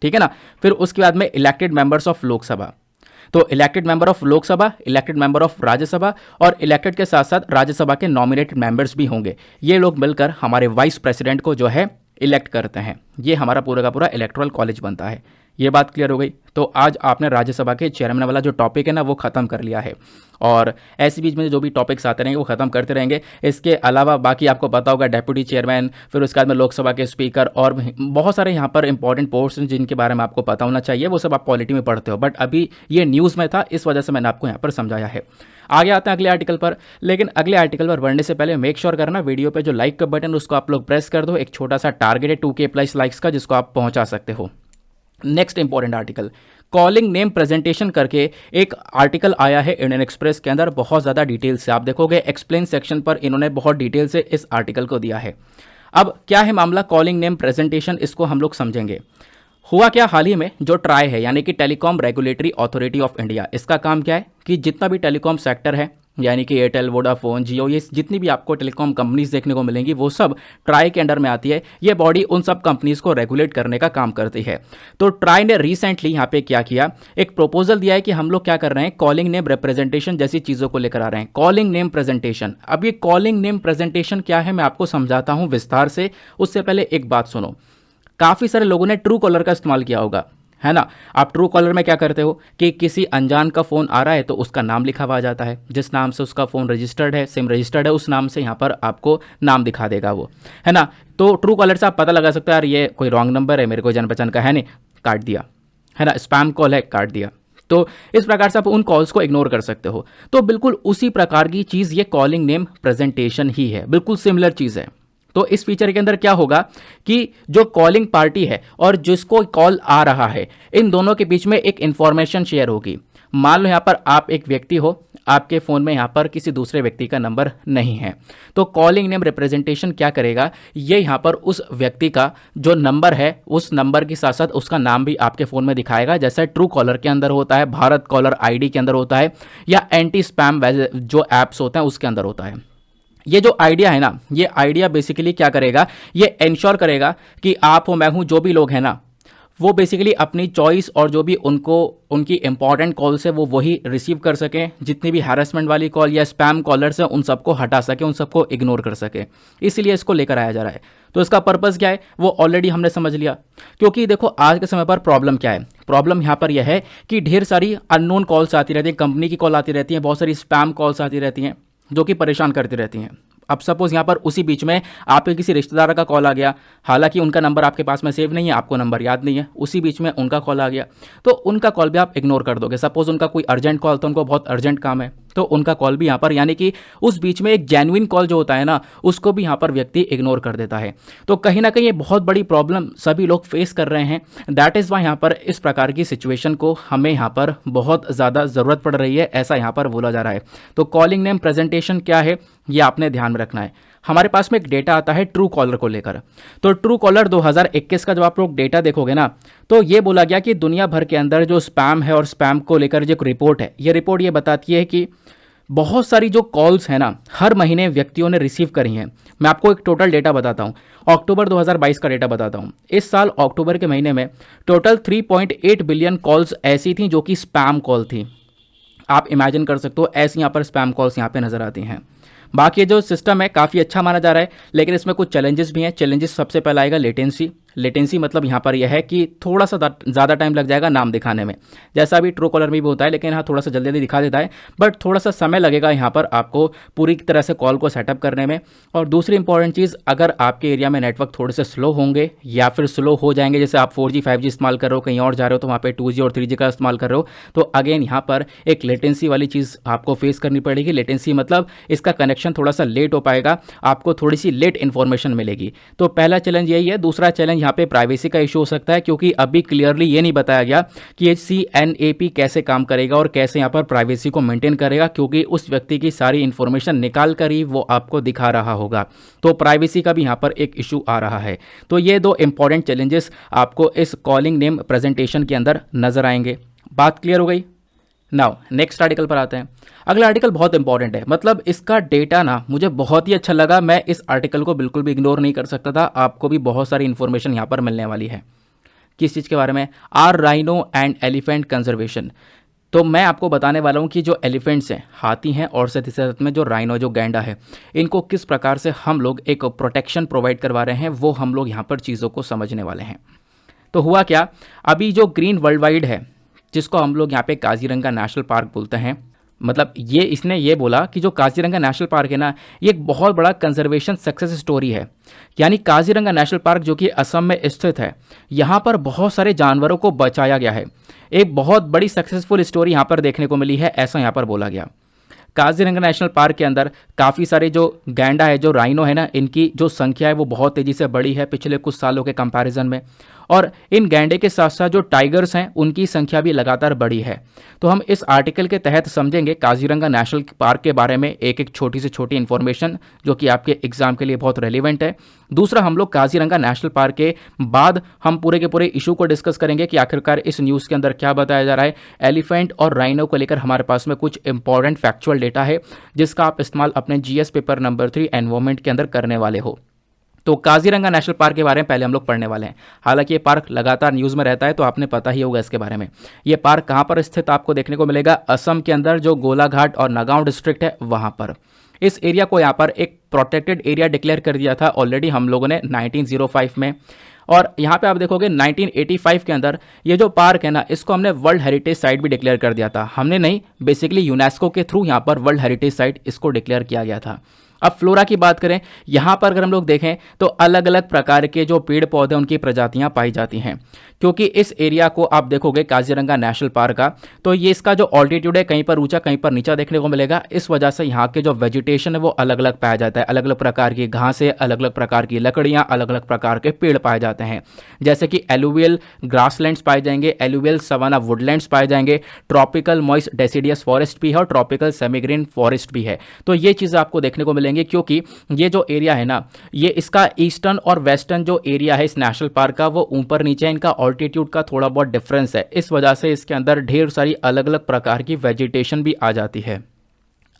ठीक है ना। फिर उसके बाद में इलेक्टेड मेंबर्स ऑफ लोकसभा। तो elected member of Lok Sabha, elected member of Rajya Sabha और इलेक्टेड के साथ साथ राज्यसभा के नॉमिनेटेड मेंबर्स भी होंगे। ये लोग मिलकर हमारे वाइस प्रेसिडेंट को जो है इलेक्ट करते हैं। ये हमारा पूरा का पूरा इलेक्टोरल कॉलेज बनता है। ये बात क्लियर हो गई। तो आज आपने राज्यसभा के चेयरमैन वाला जो टॉपिक है ना वो ख़त्म कर लिया है, और ऐसे बीच में जो भी टॉपिक्स आते रहेंगे वो ख़त्म करते रहेंगे। इसके अलावा बाकी आपको पता होगा डेप्यूटी चेयरमैन, फिर उसके बाद में लोकसभा के स्पीकर और बहुत सारे यहाँ पर इंपॉर्टेंट पोस्ट हैं जिनके बारे में आपको पता होना चाहिए। वो सब आप पॉलिटी में पढ़ते हो, बट अभी ये न्यूज़ में था, इस वजह से मैंने आपको यहाँ पर समझाया है। आगे आते हैं अगले आर्टिकल पर, लेकिन अगले आर्टिकल पर बढ़ने से पहले मेक श्योर करना वीडियो पे जो लाइक का बटन उसको आप लोग प्रेस कर दो। एक छोटा सा टारगेट है 2K+ लाइक्स का, जिसको आप पहुंचा सकते हो। Next important article, calling name presentation करके एक आर्टिकल आया है इंडियन एक्सप्रेस के अंदर। बहुत ज़्यादा डिटेल से आप देखोगे एक्सप्लेन सेक्शन पर इन्होंने बहुत डिटेल से इस आर्टिकल को दिया है। अब क्या है मामला कॉलिंग नेम प्रेजेंटेशन, इसको हम लोग समझेंगे। हुआ क्या, हाल ही में जो ट्राई है यानी कि telecom regulatory authority of India, इसका काम क्या है कि जितना भी टेलीकॉम सेक्टर है यानी कि एयरटेल, वोडाफोन, जियो, ये जितनी भी आपको टेलीकॉम कंपनीज देखने को मिलेंगी वो सब ट्राई के अंडर में आती है। ये बॉडी उन सब कंपनीज को रेगुलेट करने का काम करती है। तो ट्राई ने रिसेंटली यहाँ पे क्या किया, एक प्रपोजल दिया है कि हम लोग क्या कर रहे हैं, कॉलिंग नेम रिप्रेजेंटेशन जैसी चीज़ों को लेकर आ रहे हैं। कॉलिंग नेम प्रेजेंटेशन, अब ये कॉलिंग नेम प्रेजेंटेशन क्या है मैं आपको समझाता हूँ विस्तार से। उससे पहले एक बात सुनो, काफ़ी सारे लोगों ने ट्रू कॉलर का इस्तेमाल किया होगा, है ना। आप ट्रू कॉलर में क्या करते हो कि किसी अनजान का फ़ोन आ रहा है तो उसका नाम लिखा हुआ जाता है, जिस नाम से उसका फ़ोन रजिस्टर्ड है, सिम रजिस्टर्ड है, उस नाम से यहाँ पर आपको नाम दिखा देगा वो, है ना। तो ट्रू कॉलर से आप पता लगा सकते हो यार ये कोई रॉन्ग नंबर है, मेरे को जान पहचान का है नहीं, काट दिया, है ना, स्पैम कॉल है, काट दिया। तो इस प्रकार से आप उन कॉल्स को इग्नोर कर सकते हो। तो बिल्कुल उसी प्रकार की चीज़ ये कॉलिंग नेम प्रेजेंटेशन ही है, बिल्कुल सिमिलर चीज़ है। तो इस फीचर के अंदर क्या होगा कि जो कॉलिंग पार्टी है और जिसको कॉल आ रहा है, इन दोनों के बीच में एक इंफॉर्मेशन शेयर होगी। मान लो यहाँ पर आप एक व्यक्ति हो, आपके फ़ोन में यहाँ पर किसी दूसरे व्यक्ति का नंबर नहीं है, तो कॉलिंग नेम रिप्रेजेंटेशन क्या करेगा, ये यहाँ पर उस व्यक्ति का जो नंबर है उस नंबर के साथ साथ उसका नाम भी आपके फ़ोन में दिखाएगा, जैसा ट्रू कॉलर के अंदर होता है, भारत कॉलर ID के अंदर होता है, या एंटी स्पैम जो ऐप्स होते हैं उसके अंदर होता है। ये जो आइडिया है ना, ये आइडिया बेसिकली क्या करेगा, ये इंश्योर करेगा कि आप हो, मैं हूँ, जो भी लोग हैं ना, वो बेसिकली अपनी चॉइस और जो भी उनको उनकी इंपॉर्टेंट कॉल्स है वो वही रिसीव कर सकें। जितनी भी हैरेसमेंट वाली कॉल या स्पैम कॉलर्स हैं उन सबको हटा सके, उन सबको इग्नोर कर सके, इसलिए इसको लेकर आया जा रहा है। तो इसका पर्पज़ क्या है वो ऑलरेडी हमने समझ लिया। क्योंकि देखो आज के समय पर प्रॉब्लम क्या है, प्रॉब्लम यहाँ पर यह है कि ढेर सारी अननोन कॉल्स आती रहती हैं, कंपनी की कॉल आती रहती हैं, बहुत सारी स्पैम कॉल्स आती रहती हैं जो कि परेशान करती रहती हैं। अब सपोज यहाँ पर उसी बीच में आपके किसी रिश्तेदार का कॉल आ गया, हालांकि उनका नंबर आपके पास में सेव नहीं है, आपको नंबर याद नहीं है, उसी बीच में उनका कॉल आ गया तो उनका कॉल भी आप इग्नोर कर दोगे। सपोज उनका कोई अर्जेंट कॉल था, उनको बहुत अर्जेंट काम है, तो उनका कॉल भी यहाँ पर, यानी कि उस बीच में एक जेन्युइन कॉल जो होता है ना, उसको भी यहाँ पर व्यक्ति इग्नोर कर देता है। तो कहीं ना कहीं ये बहुत बड़ी प्रॉब्लम सभी लोग फेस कर रहे हैं। दैट इज़ वाई यहाँ पर इस प्रकार की सिचुएशन को हमें यहाँ पर बहुत ज़्यादा ज़रूरत पड़ रही है, ऐसा यहाँ पर बोला जा रहा है। तो कॉलिंग नेम प्रेजेंटेशन क्या है ये आपने ध्यान में रखना है। हमारे पास में एक डेटा आता है ट्रू कॉलर को लेकर। तो ट्रू कॉलर 2021 का जब आप लोग डेटा देखोगे ना, तो ये बोला गया कि दुनिया भर के अंदर जो स्पैम है और स्पैम को लेकर जो एक रिपोर्ट है, ये रिपोर्ट ये बताती है कि बहुत सारी जो कॉल्स है ना हर महीने व्यक्तियों ने रिसीव करी हैं। मैं आपको एक टोटल डेटा बताता हूँ, अक्टूबर 2022 का डेटा बताता हूँ। इस साल अक्टूबर के महीने में टोटल 3.8 बिलियन कॉल्स ऐसी थी जो कि स्पैम कॉल थी। आप इमेजिन कर सकते हो ऐसी यहाँ पर स्पैम कॉल्स यहाँ पे नज़र आती हैं। बाकी जो सिस्टम है काफ़ी अच्छा माना जा रहा है, लेकिन इसमें कुछ चैलेंजेस भी हैं। चैलेंजेस सबसे पहला आएगा लेटेंसी। लेटेंसी मतलब यहाँ पर यह है कि थोड़ा सा ज़्यादा टाइम लग जाएगा नाम दिखाने में, जैसा भी ट्रू कॉलर में भी होता है, लेकिन हाँ थोड़ा सा जल्दी जल्दी दिखा देता है, बट थोड़ा सा समय लगेगा यहाँ पर आपको पूरी तरह से कॉल को सेटअप करने में। और दूसरी इंपॉर्टेंट चीज़, अगर आपके एरिया में नेटवर्क थोड़े से स्लो होंगे या फिर स्लो हो जाएंगे, जैसे आप 4G 5G इस्तेमाल कर रहे हो, कहीं और जा रहे हो तो वहाँ पर 2G और 3G का इस्तेमाल कर रहे हो, तो अगेन यहाँ पर एक लेटेंसी वाली चीज़ आपको फेस करनी पड़ेगी। लेटेंसी मतलब इसका कनेक्शन थोड़ा सा लेट हो पाएगा, आपको थोड़ी सी लेट इन्फॉर्मेशन मिलेगी। तो पहला चैलेंज यही है। दूसरा चैलेंज यहाँ पे प्राइवेसी का इशू हो सकता है, क्योंकि अभी क्लियरली ये नहीं बताया गया कि ये CNAP कैसे काम करेगा और कैसे यहाँ पर प्राइवेसी को मेंटेन करेगा, क्योंकि उस व्यक्ति की सारी इंफॉर्मेशन निकाल कर ही वो आपको दिखा रहा होगा। तो प्राइवेसी का भी यहाँ पर एक इशू आ रहा है। तो ये दो इंपॉर्टेंट चैलेंजेस आपको इस कॉलिंग नेम प्रेजेंटेशन के अंदर नजर आएंगे। बात क्लियर हो गई? नाउ नेक्स्ट आर्टिकल पर आते हैं। अगला आर्टिकल बहुत इंपॉर्टेंट है, मतलब इसका डेटा ना मुझे बहुत ही अच्छा लगा। मैं इस आर्टिकल को बिल्कुल भी इग्नोर नहीं कर सकता था। आपको भी बहुत सारी इन्फॉर्मेशन यहाँ पर मिलने वाली है। किस चीज़ के बारे में? Are rhino and elephant conservation. तो मैं आपको बताने वाला हूँ कि जो एलिफेंट्स हैं, हाथी हैं, और साथ ही साथ में जो राइनो जो गैंडा है, इनको किस प्रकार से हम लोग एक प्रोटेक्शन प्रोवाइड करवा रहे हैं, वो हम लोग यहाँ पर चीज़ों को समझने वाले हैं। तो हुआ क्या, अभी जो ग्रीन वर्ल्ड वाइड है, जिसको हम लोग यहाँ पे काजीरंगा नेशनल पार्क बोलते हैं, मतलब ये इसने ये बोला कि जो काजीरंगा नेशनल पार्क है ना, ये एक बहुत बड़ा कंजर्वेशन सक्सेस स्टोरी है। यानी काजीरंगा नेशनल पार्क जो कि असम में स्थित है, यहाँ पर बहुत सारे जानवरों को बचाया गया है। एक बहुत बड़ी सक्सेसफुल स्टोरी यहाँ पर देखने को मिली है, ऐसा यहाँ पर बोला गया। काजीरंगा नेशनल पार्क के अंदर काफ़ी सारे जो गैंडा है, जो राइनो है ना, इनकी जो संख्या है वो बहुत तेज़ी से बढ़ी है पिछले कुछ सालों के कंपैरिजन में। और इन गैंडे के साथ साथ जो टाइगर्स हैं, उनकी संख्या भी लगातार बढ़ी है। तो हम इस आर्टिकल के तहत समझेंगे काजीरंगा नेशनल पार्क के बारे में एक एक छोटी से छोटी इन्फॉर्मेशन, जो कि आपके एग्जाम के लिए बहुत रेलिवेंट है। दूसरा, हम लोग काजीरंगा नेशनल पार्क के बाद हम पूरे के पूरे इशू को डिस्कस करेंगे कि आखिरकार इस न्यूज़ के अंदर क्या बताया जा रहा है। एलिफेंट और राइनो को लेकर हमारे पास में कुछ इंपॉर्टेंट फैक्चुअल डेटा है, जिसका आप इस्तेमाल अपने जीएस पेपर नंबर 3 एनवायरमेंट के अंदर करने वाले हो। तो काजीरंगा नेशनल पार्क के बारे में पहले हम लोग पढ़ने वाले हैं। हालांकि ये पार्क लगातार न्यूज़ में रहता है, तो आपने पता ही होगा इसके बारे में। ये पार्क कहाँ पर स्थित आपको देखने को मिलेगा, असम के अंदर जो गोलाघाट और नगांव डिस्ट्रिक्ट है वहाँ पर। इस एरिया को यहाँ पर एक प्रोटेक्टेड एरिया डिक्लेयर कर दिया था ऑलरेडी हम लोगों ने 1905 में। और यहाँ पे आप देखोगे 1985 के अंदर ये जो पार्क है ना, इसको हमने वर्ल्ड हेरिटेज साइट भी डिक्लेयर कर दिया था। हमने नहीं, बेसिकली यूनेस्को के थ्रू यहाँ पर वर्ल्ड हेरिटेज साइट इसको डिक्लेयर किया गया था। अब फ्लोरा की बात करें, यहाँ पर अगर हम लोग देखें तो अलग अलग प्रकार के जो पेड़ पौधे उनकी प्रजातियाँ पाई जाती हैं। क्योंकि इस एरिया को आप देखोगे काजीरंगा नेशनल पार्क का, तो ये इसका जो ऑल्टीट्यूड है कहीं पर ऊंचा कहीं पर नीचा देखने को मिलेगा। इस वजह से यहाँ के जो वेजिटेशन है वो अलग अलग पाया जाता है। अलग अलग प्रकार की घासें, अलग अलग प्रकार की लकड़ियाँ, अलग अलग प्रकार के पेड़ पाए जाते हैं। जैसे कि एलुवियल ग्रासलैंड्स पाए जाएंगे, एलुवियल सवाना वुडलैंड्स पाए जाएंगे, ट्रॉपिकल मॉइस्ट डेसिडियस फॉरेस्ट भी है और ट्रॉपिकल सेमीग्रीन फॉरेस्ट भी है। तो ये चीज़ें आपको देखने को मिलेंगी, क्योंकि ये जो एरिया है ना, ये इसका ईस्टर्न और वेस्टर्न जो एरिया है इस नेशनल पार्क का, वो ऊपर नीचे इनका ऑल्टीट्यूड का थोड़ा बहुत डिफरेंस है। इस वजह से इसके अंदर ढेर सारी अलग अलग प्रकार की वेजिटेशन भी आ जाती है।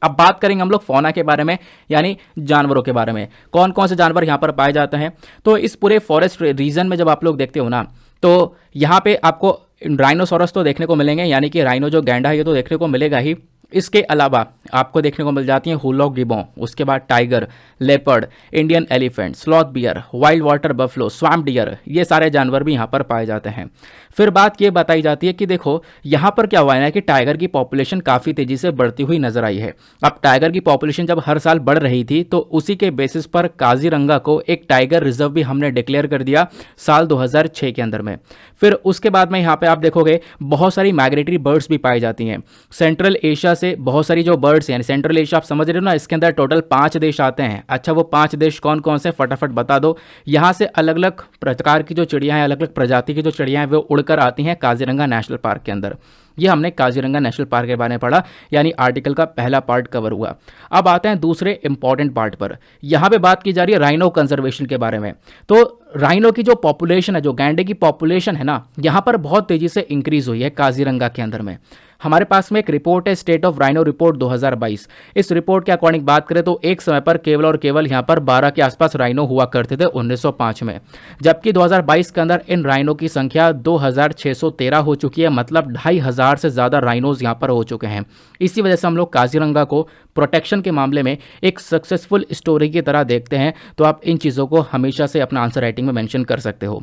अब बात करेंगे हम लोग फौना के बारे में, यानी जानवरों के बारे में। कौन कौन से जानवर यहाँ पर पाए जाते हैं, तो इस पूरे फॉरेस्ट रीजन में जब आप लोग देखते हो ना, तो यहाँ पे आपको राइनोसोरस तो देखने को मिलेंगे, यानी कि राइनो जो गैंडा है ये तो देखने को मिलेगा ही। इसके अलावा आपको देखने को मिल जाती हैं हुलॉक गिबों, उसके बाद tiger, leopard, Indian elephant, sloth bear, wild water buffalo, swamp dear, ये सारे जानवर भी यहाँ पर पाए जाते हैं। फिर बात ये बताई जाती है कि देखो यहाँ पर क्या हुआ है ना, कि टाइगर की पॉपुलेशन काफ़ी तेज़ी से बढ़ती हुई नजर आई है। अब टाइगर की पॉपुलेशन जब हर साल बढ़ रही थी, तो उसी के बेसिस पर काजीरंगा को एक टाइगर रिजर्व भी हमने डिक्लेयर कर दिया साल 2006 के अंदर में। फिर उसके बाद में यहाँ पे आप देखोगे बहुत सारी माइग्रेटरी बर्ड्स भी पाई जाती हैं। सेंट्रल एशिया से बहुत सारी जो बर्ड्स हैं, सेंट्रल एशिया आप समझ रहे हो ना, इसके अंदर टोटल 5 देश आते हैं। अच्छा, वो 5 देश कौन कौन से, फटाफट बता दो। यहाँ से अलग अलग प्रकार की जो चिड़ियाँ हैं, अलग अलग प्रजाति की जो चिड़ियाँ हैं, वो उड़कर आती हैं काजीरंगा नेशनल पार्क के अंदर। ये हमने काजीरंगा नेशनल पार्क के बारे में पढ़ा, यानी आर्टिकल का पहला पार्ट कवर हुआ। अब आते हैं दूसरे इंपॉर्टेंट पार्ट पर। यहाँ पे बात की जा रही है राइनो कंजर्वेशन के बारे में। तो राइनो की जो पॉपुलेशन है, जो गैंडे की पॉपुलेशन है ना, यहाँ पर बहुत तेजी से इंक्रीज हुई है काजीरंगा के अंदर में। हमारे पास में एक रिपोर्ट है, स्टेट ऑफ राइनो रिपोर्ट 2022। इस रिपोर्ट के अकॉर्डिंग बात करें तो एक समय पर केवल और केवल यहाँ पर 12 के आसपास राइनो हुआ करते थे 1905 में, जबकि 2022 के अंदर इन राइनो की संख्या 2613 हो चुकी है। मतलब 2500 से ज़्यादा राइनोज यहाँ पर हो चुके हैं। इसी वजह से हम लोग काजीरंगा को प्रोटेक्शन के मामले में एक सक्सेसफुल स्टोरी की तरह देखते हैं। तो आप इन चीज़ों को हमेशा से अपना आंसर राइटिंग में मेंशन कर सकते हो।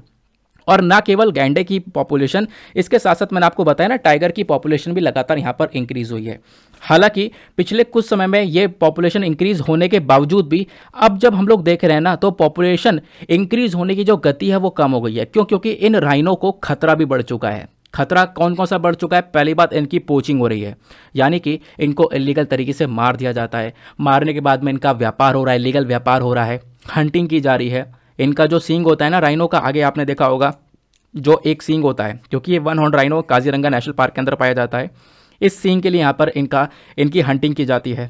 और ना केवल गैंडे की पॉपुलेशन, इसके साथ साथ मैंने आपको बताया ना, टाइगर की पॉपुलेशन भी लगातार यहाँ पर इंक्रीज हुई है। हालांकि पिछले कुछ समय में ये पॉपुलेशन इंक्रीज होने के बावजूद भी अब जब हम लोग देख रहे हैं ना, तो पॉपुलेशन इंक्रीज होने की जो गति है वो कम हो गई है। क्यों? क्योंकि इन राइनो को खतरा भी बढ़ चुका है। खतरा कौन कौन सा बढ़ चुका है? पहली बात, इनकी पोचिंग हो रही है, यानी कि इनको इलीगल तरीके से मार दिया जाता है। मारने के बाद में इनका व्यापार हो रहा है, लीगल व्यापार हो रहा है, हंटिंग की जा रही है। इनका जो सींग होता है ना राइनो का, आगे आपने देखा होगा जो एक सींग होता है, क्योंकि ये 1 horn rhino Kaziranga national park के अंदर पाया जाता है। इस सींग के लिए यहाँ पर इनकी हंटिंग की जाती है।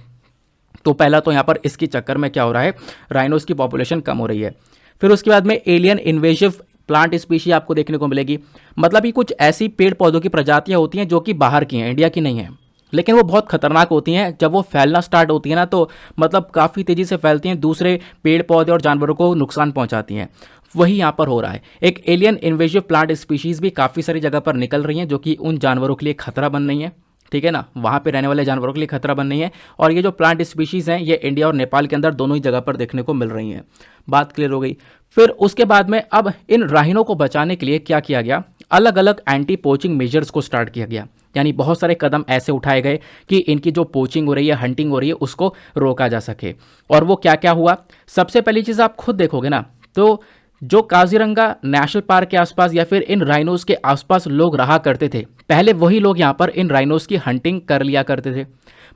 तो पहला तो यहाँ पर इसकी चक्कर में क्या हो रहा है, राइनोज की पॉपुलेशन कम हो रही है। फिर उसके बाद में एलियन इन्वेजिव प्लांट स्पीशी आपको देखने को मिलेगी। मतलब ये कुछ ऐसी पेड़ पौधों की प्रजातियाँ होती हैं जो कि बाहर की हैं, इंडिया की नहीं है, लेकिन वो बहुत खतरनाक होती हैं। जब वो फैलना स्टार्ट होती है ना, तो मतलब काफ़ी तेज़ी से फैलती हैं, दूसरे पेड़ पौधे और जानवरों को नुकसान पहुंचाती हैं। वही यहाँ पर हो रहा है। एक एलियन इन्वेजिव प्लांट स्पीशीज़ भी काफ़ी सारी जगह पर निकल रही हैं, जो कि उन जानवरों के लिए खतरा बन रही हैं। ठीक है ना, वहाँ पे रहने वाले जानवरों के लिए खतरा बन रही है। और ये जो प्लांट स्पीशीज़ हैं ये इंडिया और नेपाल के अंदर दोनों ही जगह पर देखने को मिल रही हैं। बात क्लियर हो गई। फिर उसके बाद में अब इन राइनो को बचाने के लिए क्या किया गया, अलग अलग एंटी पोचिंग मेजर्स को स्टार्ट किया गया। यानी बहुत सारे कदम ऐसे उठाए गए कि इनकी जो पोचिंग हो रही है, हंटिंग हो रही है, उसको रोका जा सके। और वो क्या क्या हुआ, सबसे पहली चीज़ आप खुद देखोगे ना, तो जो काजीरंगा नेशनल पार्क के आसपास या फिर इन राइनोज के आसपास लोग रहा करते थे, पहले वही लोग यहाँ पर इन राइनोज की हंटिंग कर लिया करते थे।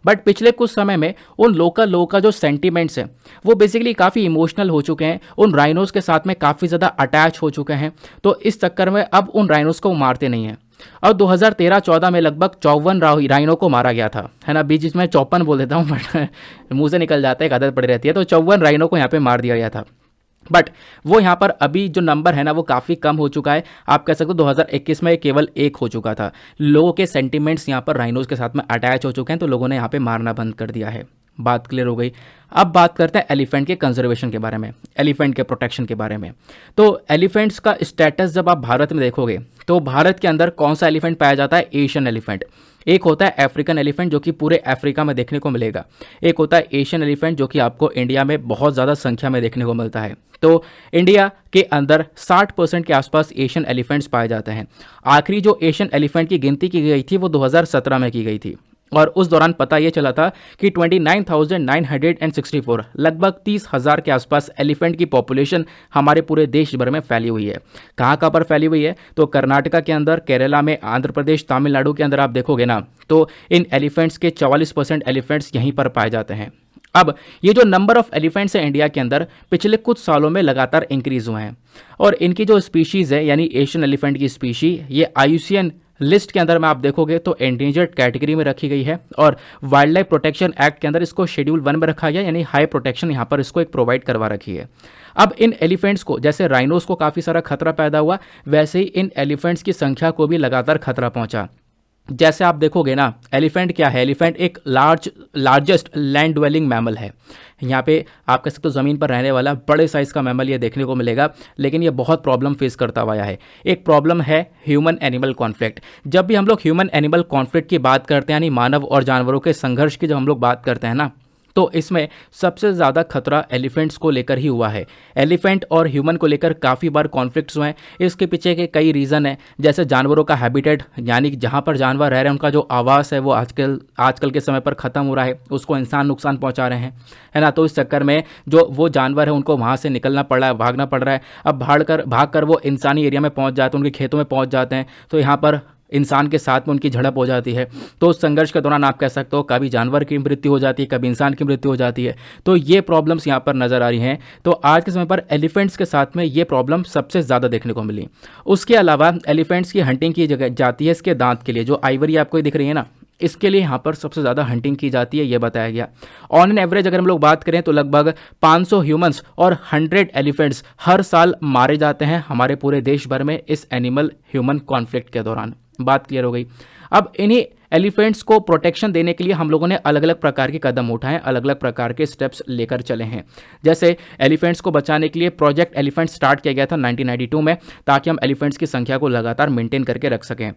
बट पिछले कुछ समय में उन लोकल लोगों का जो सेंटीमेंट्स हैं वो बेसिकली काफ़ी इमोशनल हो चुके हैं, उन राइनोज के साथ में काफ़ी ज़्यादा अटैच हो चुके हैं। तो इस चक्कर में अब उन राइनोज को मारते नहीं हैं। और 2013-14 में लगभग 54 राइनो को मारा गया था, है ना, बीच में 54 बोल देता हूँ बट मुंह से निकल जाता है, एक आदत पड़ी रहती है। तो 54 राइनो को यहाँ पे मार दिया गया था। बट वो यहाँ पर अभी जो नंबर है ना वो काफ़ी कम हो चुका है। आप कह सकते हो 2021 में केवल 1 हो चुका था। लोगों के सेंटिमेंट्स यहाँ पर राइनोज के साथ में अटैच हो चुके हैं, तो लोगों ने यहाँ पे मारना बंद कर दिया है। बात क्लियर हो गई। अब बात करते हैं एलिफेंट के कंजर्वेशन के बारे में, एलिफेंट के प्रोटेक्शन के बारे में। तो एलिफेंट्स का स्टेटस जब आप भारत में देखोगे तो भारत के अंदर कौन सा एलिफेंट पाया जाता है, एशियन एलिफेंट। एक होता है अफ्रीकन एलिफेंट जो कि पूरे अफ्रीका में देखने को मिलेगा। एक होता है एशियन एलिफेंट जो कि आपको इंडिया में बहुत ज़्यादा संख्या में देखने को मिलता है। तो इंडिया के अंदर 60% के आसपास एशियन एलिफेंट्स पाए जाते हैं। आखिरी जो एशियन एलिफेंट की गिनती की गई थी वो 2017 में की गई थी। और उस दौरान पता ये चला था कि 29,964 लगभग 30,000 के आसपास एलिफेंट की पॉपुलेशन हमारे पूरे देश भर में फैली हुई है। कहाँ कहाँ पर फैली हुई है, तो कर्नाटका के अंदर, केरला में, आंध्र प्रदेश, तमिलनाडु के अंदर आप देखोगे ना तो इन एलिफेंट्स के 44% एलिफेंट्स यहीं पर पाए जाते हैं। अब ये जो नंबर ऑफ एलिफेंट्स है इंडिया के अंदर पिछले कुछ सालों में लगातार इंक्रीज हुए हैं। और इनकी जो स्पीशीज़ है यानी एशियन एलिफेंट की स्पीशी, ये IUCN लिस्ट के अंदर में आप देखोगे तो एंडेंजर्ड कैटेगरी में रखी गई है। और वाइल्ड लाइफ प्रोटेक्शन एक्ट के अंदर इसको शेड्यूल 1 में रखा गया, यानी हाई प्रोटेक्शन यहाँ पर इसको एक प्रोवाइड करवा रखी है। अब इन एलिफेंट्स को, जैसे राइनोस को काफ़ी सारा खतरा पैदा हुआ, वैसे ही इन एलिफेंट्स की संख्या को भी लगातार खतरा पहुंचा। जैसे आप देखोगे ना, एलिफेंट क्या है, एलिफेंट एक लार्जेस्ट लैंड ड्वेलिंग मैमल है। यहाँ पे आप कह सकते हो ज़मीन पर रहने वाला बड़े साइज़ का मैमल ये देखने को मिलेगा, लेकिन ये बहुत प्रॉब्लम फेस करता हुआ है। एक प्रॉब्लम है ह्यूमन एनिमल कॉन्फ्लिक्ट। जब भी हम लोग ह्यूमन एनिमल कॉन्फ्लिक्ट की बात करते हैं, यानी मानव और जानवरों के संघर्ष की जब हम लोग बात करते हैं ना, तो इसमें सबसे ज़्यादा खतरा एलिफेंट्स को लेकर ही हुआ है। एलिफेंट और ह्यूमन को लेकर काफ़ी बार कॉन्फ्लिक्ट्स हुए हैं। इसके पीछे के कई रीज़न हैं, जैसे जानवरों का हैबिटेट, यानी जहाँ पर जानवर रह रहे हैं उनका जो आवास है वो आजकल के समय पर ख़त्म हो रहा है, उसको इंसान नुकसान पहुँचा रहे हैं, है ना। तो इस चक्कर में जो वो जानवर है उनको वहाँ से निकलना पड़ रहा है, भागना पड़ रहा है। अब भाग कर वो इंसानी एरिया में पहुँच जाते हैं, उनके खेतों में पहुँच जाते हैं, तो यहाँ पर इंसान के साथ में उनकी झड़प हो जाती है। तो उस संघर्ष के दौरान आप कह सकते हो कभी जानवर की मृत्यु हो जाती है, कभी इंसान की मृत्यु हो जाती है। तो ये प्रॉब्लम्स यहाँ पर नज़र आ रही हैं। तो आज के समय पर एलिफेंट्स के साथ में ये प्रॉब्लम सबसे ज़्यादा देखने को मिली। उसके अलावा एलिफेंट्स की हंटिंग की जाती है इसके दांत के लिए, जो आइवरी आपको दिख रही है ना, इसके लिए यहाँ पर सबसे ज़्यादा हंटिंग की जाती है, ये बताया गया। ऑन एन एवरेज अगर हम लोग बात करें तो लगभग 500 ह्यूमंस और 100 एलिफेंट्स हर साल मारे जाते हैं हमारे पूरे देश भर में इस एनिमल ह्यूमन कॉन्फ्लिक्ट के दौरान। बात क्लियर हो गई। अब इन्हीं एलिफेंट्स को प्रोटेक्शन देने के लिए हम लोगों ने अलग अलग प्रकार के कदम उठाए, अलग अलग प्रकार के स्टेप्स लेकर चले हैं। जैसे एलिफेंट्स को बचाने के लिए प्रोजेक्ट एलिफेंट स्टार्ट किया गया था 1992 में, ताकि हम एलिफेंट्स की संख्या को लगातार मेंटेन करके रख सकें।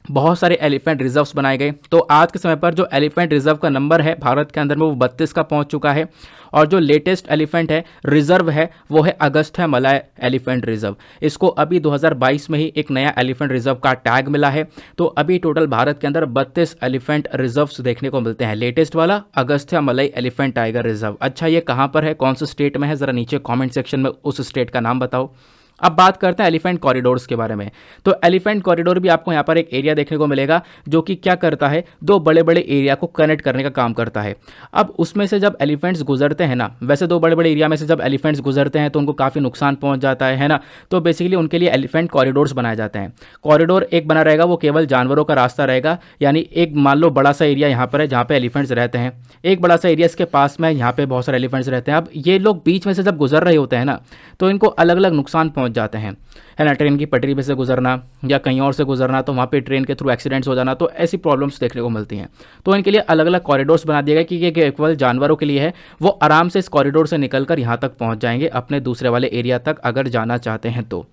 बहुत सारे एलिफेंट रिजर्व्स बनाए गए। तो आज के समय पर जो एलिफेंट रिजर्व का नंबर है भारत के अंदर में वो 32 का पहुंच चुका है। और जो लेटेस्ट एलिफेंट है रिजर्व है वो है अगस्थ्यमलाई एलिफेंट रिजर्व। इसको अभी 2022 में ही एक नया एलिफेंट रिजर्व का टैग मिला है। तो अभी टोटल भारत के अंदर 32 एलिफेंट रिजर्व्स देखने को मिलते हैं। लेटेस्ट वाला अगस्थ्यमलाई एलिफेंट टाइगर रिजर्व। अच्छा, ये कहाँ पर है, कौन से स्टेट में है, ज़रा नीचे कॉमेंट सेक्शन में उस स्टेट का नाम बताओ। अब बात करते हैं एलिफेंट कॉरिडोर्स के बारे में। तो एलिफेंट कॉरिडोर भी आपको यहाँ पर एक एरिया देखने को मिलेगा जो कि क्या करता है, 2 बड़े बड़े एरिया को कनेक्ट करने का काम करता है। अब उसमें से जब एलिफेंट्स गुजरते हैं ना, वैसे 2 बड़े बड़े एरिया में से जब एलिफेंट्स गुजरते हैं तो उनको काफ़ी नुकसान पहुँच जाता है ना। तो बेसिकली उनके लिए एलिफेंट कॉरिडोर्स बनाए जाते हैं। कॉरिडोर एक बना रहेगा, वो केवल जानवरों का रास्ता रहेगा, यानी एक मान लो बड़ा सा एरिया यहाँ पर है जहाँ पे एलिफेंट्स रहते हैं, एक बड़ा सा एरिया इसके पास में यहाँ पे बहुत सारे एलिफेंट्स रहते हैं। अब ये लोग बीच में से जब गुजर रहे होते हैं ना तो इनको अलग अलग नुकसान पहुँच जाते हैं, है ना। ट्रेन की पटरी पे से गुजरना या कहीं और से गुजरना, तो वहाँ पे ट्रेन के थ्रू एक्सीडेंट्स हो जाना, तो ऐसी प्रॉब्लम्स देखने को मिलती हैं। तो इनके लिए अलग अलग कॉरिडोर्स बना दिया गया कि ये केवल जानवरों के लिए है, वो आराम से इस कॉरिडोर से निकलकर यहाँ तक पहुँच जाएंगे अपने दूसरे वाले एरिया तक अगर जाना चाहते हैं तो।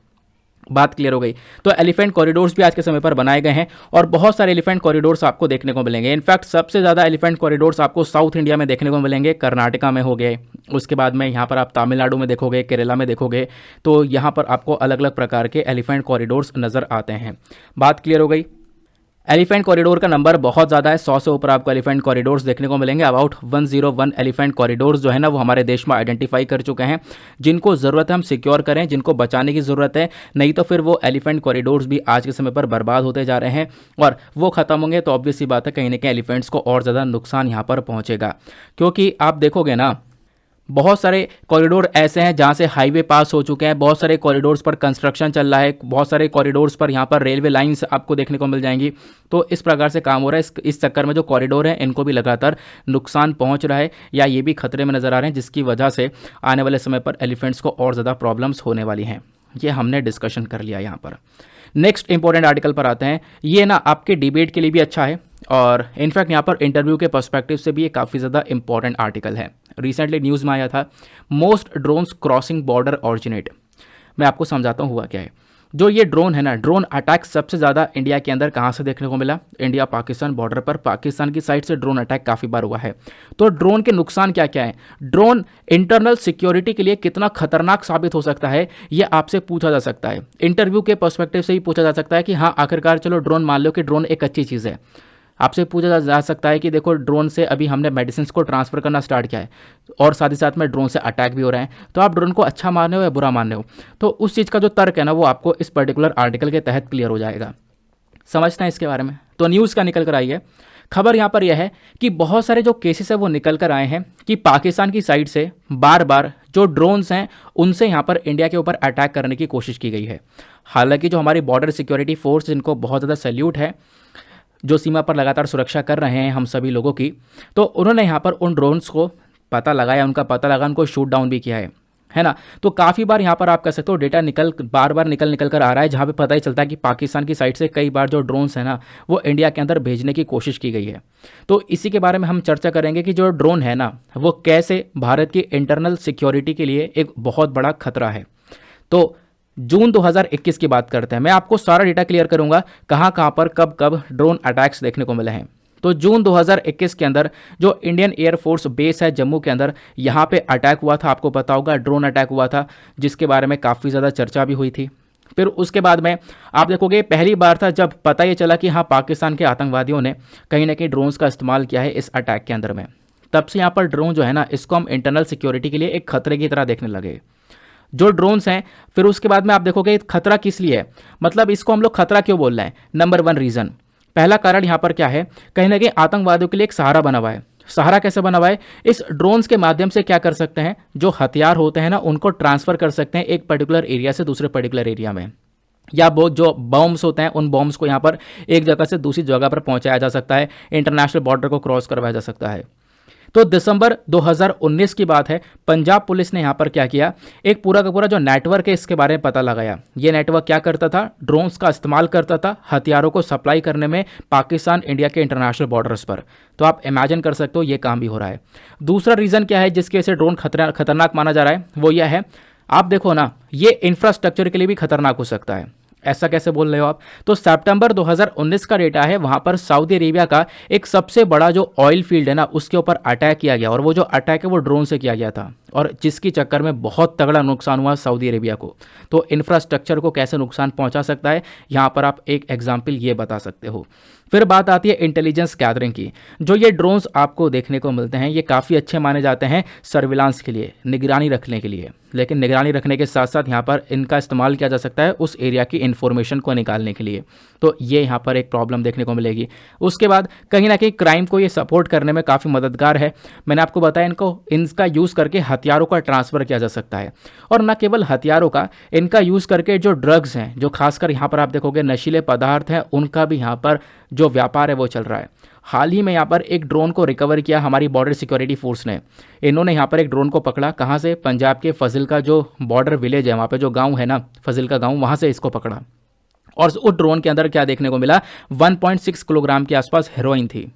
बात क्लियर हो गई। तो एलिफेंट कॉरिडोर्स भी आज के समय पर बनाए गए हैं और बहुत सारे एलिफेंट कॉरिडोर्स आपको देखने को मिलेंगे। इनफैक्ट सबसे ज़्यादा एलिफेंट कॉरिडोर्स आपको साउथ इंडिया में देखने को मिलेंगे, कर्नाटका में हो गए, उसके बाद में यहाँ पर आप तमिलनाडु में देखोगे, केरला में देखोगे, तो यहाँ पर आपको अलग अलग प्रकार के एलिफेंट कॉरिडोर्स नज़र आते हैं। बात क्लियर हो गई। एलिफेंट कॉरिडोर का नंबर बहुत ज़्यादा है, 100 से ऊपर आपको एलिफेंट कॉरिडोर्स देखने को मिलेंगे। अबाउट 101 एलिफेंट कॉरिडोर्स जो है ना वो हमारे देश में आइडेंटिफाई कर चुके हैं, जिनको ज़रूरत है हम सिक्योर करें, जिनको बचाने की ज़रूरत है, नहीं तो फिर वो एलिफेंट कॉरिडोर्स भी आज के समय पर बर्बाद होते जा रहे हैं और वो ख़त्म होंगे तो ऑब्वियस सी बात है कहीं ना कहीं एलिफेंट्स को और ज़्यादा नुकसान यहाँ पर पहुँचेगा। क्योंकि आप देखोगे ना बहुत सारे कॉरिडोर ऐसे हैं जहां से हाईवे पास हो चुके हैं, बहुत सारे कॉरिडोर्स पर कंस्ट्रक्शन चल रहा है, बहुत सारे कॉरिडोर्स पर यहाँ पर रेलवे लाइंस आपको देखने को मिल जाएंगी। तो इस प्रकार से काम हो रहा है। इस चक्कर में जो कॉरिडोर हैं इनको भी लगातार नुकसान पहुँच रहा है या ये भी खतरे में नज़र आ रहे हैं, जिसकी वजह से आने वाले समय पर एलिफेंट्स को और ज़्यादा प्रॉब्लम्स होने वाली हैं। ये हमने डिस्कशन कर लिया यहाँ पर। नेक्स्ट इंपॉर्टेंट आर्टिकल पर आते हैं। ये ना आपके डिबेट के लिए भी अच्छा है और इनफैक्ट यहाँ पर इंटरव्यू के पर्सपेक्टिव से भी ये काफ़ी ज़्यादा इंपॉर्टेंट आर्टिकल है। रिसेंटली न्यूज़ में आया था, most drones crossing border originate. मैं आपको समझाता हूँ हुआ क्या है। जो ये ड्रोन है ना, ड्रोन अटैक सबसे ज़्यादा इंडिया के अंदर कहाँ से देखने को मिला? इंडिया पाकिस्तान बॉर्डर पर पाकिस्तान की साइड से ड्रोन अटैक काफ़ी बार हुआ है। तो ड्रोन के नुकसान क्या क्या है, ड्रोन इंटरनल सिक्योरिटी के लिए कितना खतरनाक साबित हो सकता है, ये आपसे पूछा जा सकता है। इंटरव्यू के पर्सपेक्टिव से ही पूछा जा सकता है कि हाँ आखिरकार चलो ड्रोन मान लो कि ड्रोन एक अच्छी चीज़ है। आपसे पूछा जा सकता है कि देखो ड्रोन से अभी हमने मेडिसिन को ट्रांसफ़र करना स्टार्ट किया है और साथ ही साथ में ड्रोन से अटैक भी हो रहे हैं, तो आप ड्रोन को अच्छा मान रहे हो या बुरा मान रहे हो? तो उस चीज़ का जो तर्क है ना वो आपको इस पर्टिकुलर आर्टिकल के तहत क्लियर हो जाएगा। समझना है इसके बारे में। तो न्यूज़ का निकल कर आई है खबर यहाँ पर यह है कि बहुत सारे जो केसेस है वो निकल कर आए हैं कि पाकिस्तान की साइड से बार बार जो ड्रोन्स हैं उनसे यहाँ पर इंडिया के ऊपर अटैक करने की कोशिश की गई है। हालांकि जो हमारी बॉर्डर सिक्योरिटी फोर्स, जिनको बहुत ज़्यादा सैल्यूट है, जो सीमा पर लगातार सुरक्षा कर रहे हैं हम सभी लोगों की, तो उन्होंने यहाँ पर उन ड्रोन्स को पता लगाया, उनका पता लगा, उनको शूट डाउन भी किया है ना। तो काफ़ी बार यहाँ पर आप कह सकते हो डेटा बार बार निकल कर आ रहा है, जहाँ पे पता ही चलता है कि पाकिस्तान की साइड से कई बार जो ड्रोन्स है ना वो इंडिया के अंदर भेजने की कोशिश की गई है। तो इसी के बारे में हम चर्चा करेंगे कि जो ड्रोन है ना वो कैसे भारत की इंटरनल सिक्योरिटी के लिए एक बहुत बड़ा खतरा है। तो जून 2021 की बात करते हैं, मैं आपको सारा डेटा क्लियर करूंगा कहाँ कहाँ पर कब कब ड्रोन अटैक्स देखने को मिले हैं। तो जून 2021 के अंदर जो इंडियन एयरफोर्स बेस है जम्मू के अंदर, यहाँ पे अटैक हुआ था, आपको पता होगा ड्रोन अटैक हुआ था, जिसके बारे में काफ़ी ज़्यादा चर्चा भी हुई थी। फिर उसके बाद में आप देखोगे पहली बार था जब पता ये चला कि हाँ पाकिस्तान के आतंकवादियों ने कहीं ना कहीं ड्रोन्स का इस्तेमाल किया है इस अटैक के अंदर में। तब से यहाँ पर ड्रोन जो है ना इसको हम इंटरनल सिक्योरिटी के लिए एक खतरे की तरह देखने लगे जो ड्रोन्स हैं। फिर उसके बाद में आप देखोगे खतरा किस लिए है, मतलब इसको हम लोग खतरा क्यों बोल रहे हैं। नंबर 1 रीज़न, पहला कारण यहाँ पर क्या है, कहीं ना कहीं आतंकवादियों के लिए एक सहारा बना हुआ है। सहारा कैसे बना हुआ है, इस ड्रोन्स के माध्यम से क्या कर सकते हैं, जो हथियार होते हैं ना उनको ट्रांसफ़र कर सकते हैं एक पर्टिकुलर एरिया से दूसरे पर्टिकुलर एरिया में, या वो जो बॉम्ब्स होते हैं उन बॉम्ब्स को यहाँ पर एक जगह से दूसरी जगह पर पहुँचाया जा सकता है, इंटरनेशनल बॉर्डर को क्रॉस करवाया जा सकता है। तो दिसंबर 2019 की बात है, पंजाब पुलिस ने यहाँ पर क्या किया, एक पूरा का पूरा जो नेटवर्क है इसके बारे में पता लगाया। ये नेटवर्क क्या करता था, ड्रोन्स का इस्तेमाल करता था हथियारों को सप्लाई करने में पाकिस्तान इंडिया के इंटरनेशनल बॉर्डर्स पर। तो आप इमेजिन कर सकते हो ये काम भी हो रहा है। दूसरा रीज़न क्या है जिसकी वजह से ड्रोन खतरनाक माना जा रहा है, वो यह है, आप देखो ना ये इंफ्रास्ट्रक्चर के लिए भी खतरनाक हो सकता है। ऐसा कैसे बोल रहे हो आप, तो सितंबर 2019 का डेटा है, वहां पर सऊदी अरेबिया का एक सबसे बड़ा जो ऑयल फील्ड है ना उसके ऊपर अटैक किया गया और वो जो अटैक है वो ड्रोन से किया गया था और जिसकी चक्कर में बहुत तगड़ा नुकसान हुआ सऊदी अरेबिया को। तो इंफ्रास्ट्रक्चर को कैसे नुकसान पहुंचा सकता है, यहाँ पर आप एक एग्जाम्पल ये बता सकते हो। फिर बात आती है इंटेलिजेंस गैदरिंग की। जो ये ड्रोन्स आपको देखने को मिलते हैं ये काफ़ी अच्छे माने जाते हैं सर्विलांस के लिए, निगरानी रखने के लिए, लेकिन निगरानी रखने के साथ साथ यहाँ पर इनका इस्तेमाल किया जा सकता है उस एरिया की इन्फॉर्मेशन को निकालने के लिए। तो ये यहाँ पर एक प्रॉब्लम देखने को मिलेगी। उसके बाद कहीं ना कहीं क्राइम को ये सपोर्ट करने में काफ़ी मददगार है। मैंने आपको बताया इनका यूज़ करके हथियारों का ट्रांसफ़र किया जा सकता है, और न केवल हथियारों का, इनका यूज़ करके जो ड्रग्स हैं, जो खासकर यहाँ पर आप देखोगे नशीले पदार्थ हैं, उनका भी यहाँ पर जो व्यापार है वो चल रहा है। हाल ही में यहाँ पर एक ड्रोन को रिकवर किया हमारी बॉर्डर सिक्योरिटी फोर्स ने। इन्होंने यहाँ पर एक ड्रोन को पकड़ा, कहाँ से, पंजाब के फजिल का जो बॉर्डर विलेज है वहाँ पे जो गांव है ना फजिल का गांव, वहाँ से इसको पकड़ा। और उस ड्रोन के अंदर क्या देखने को मिला, 1.6 किलोग्राम के आसपास हेरोइन थी।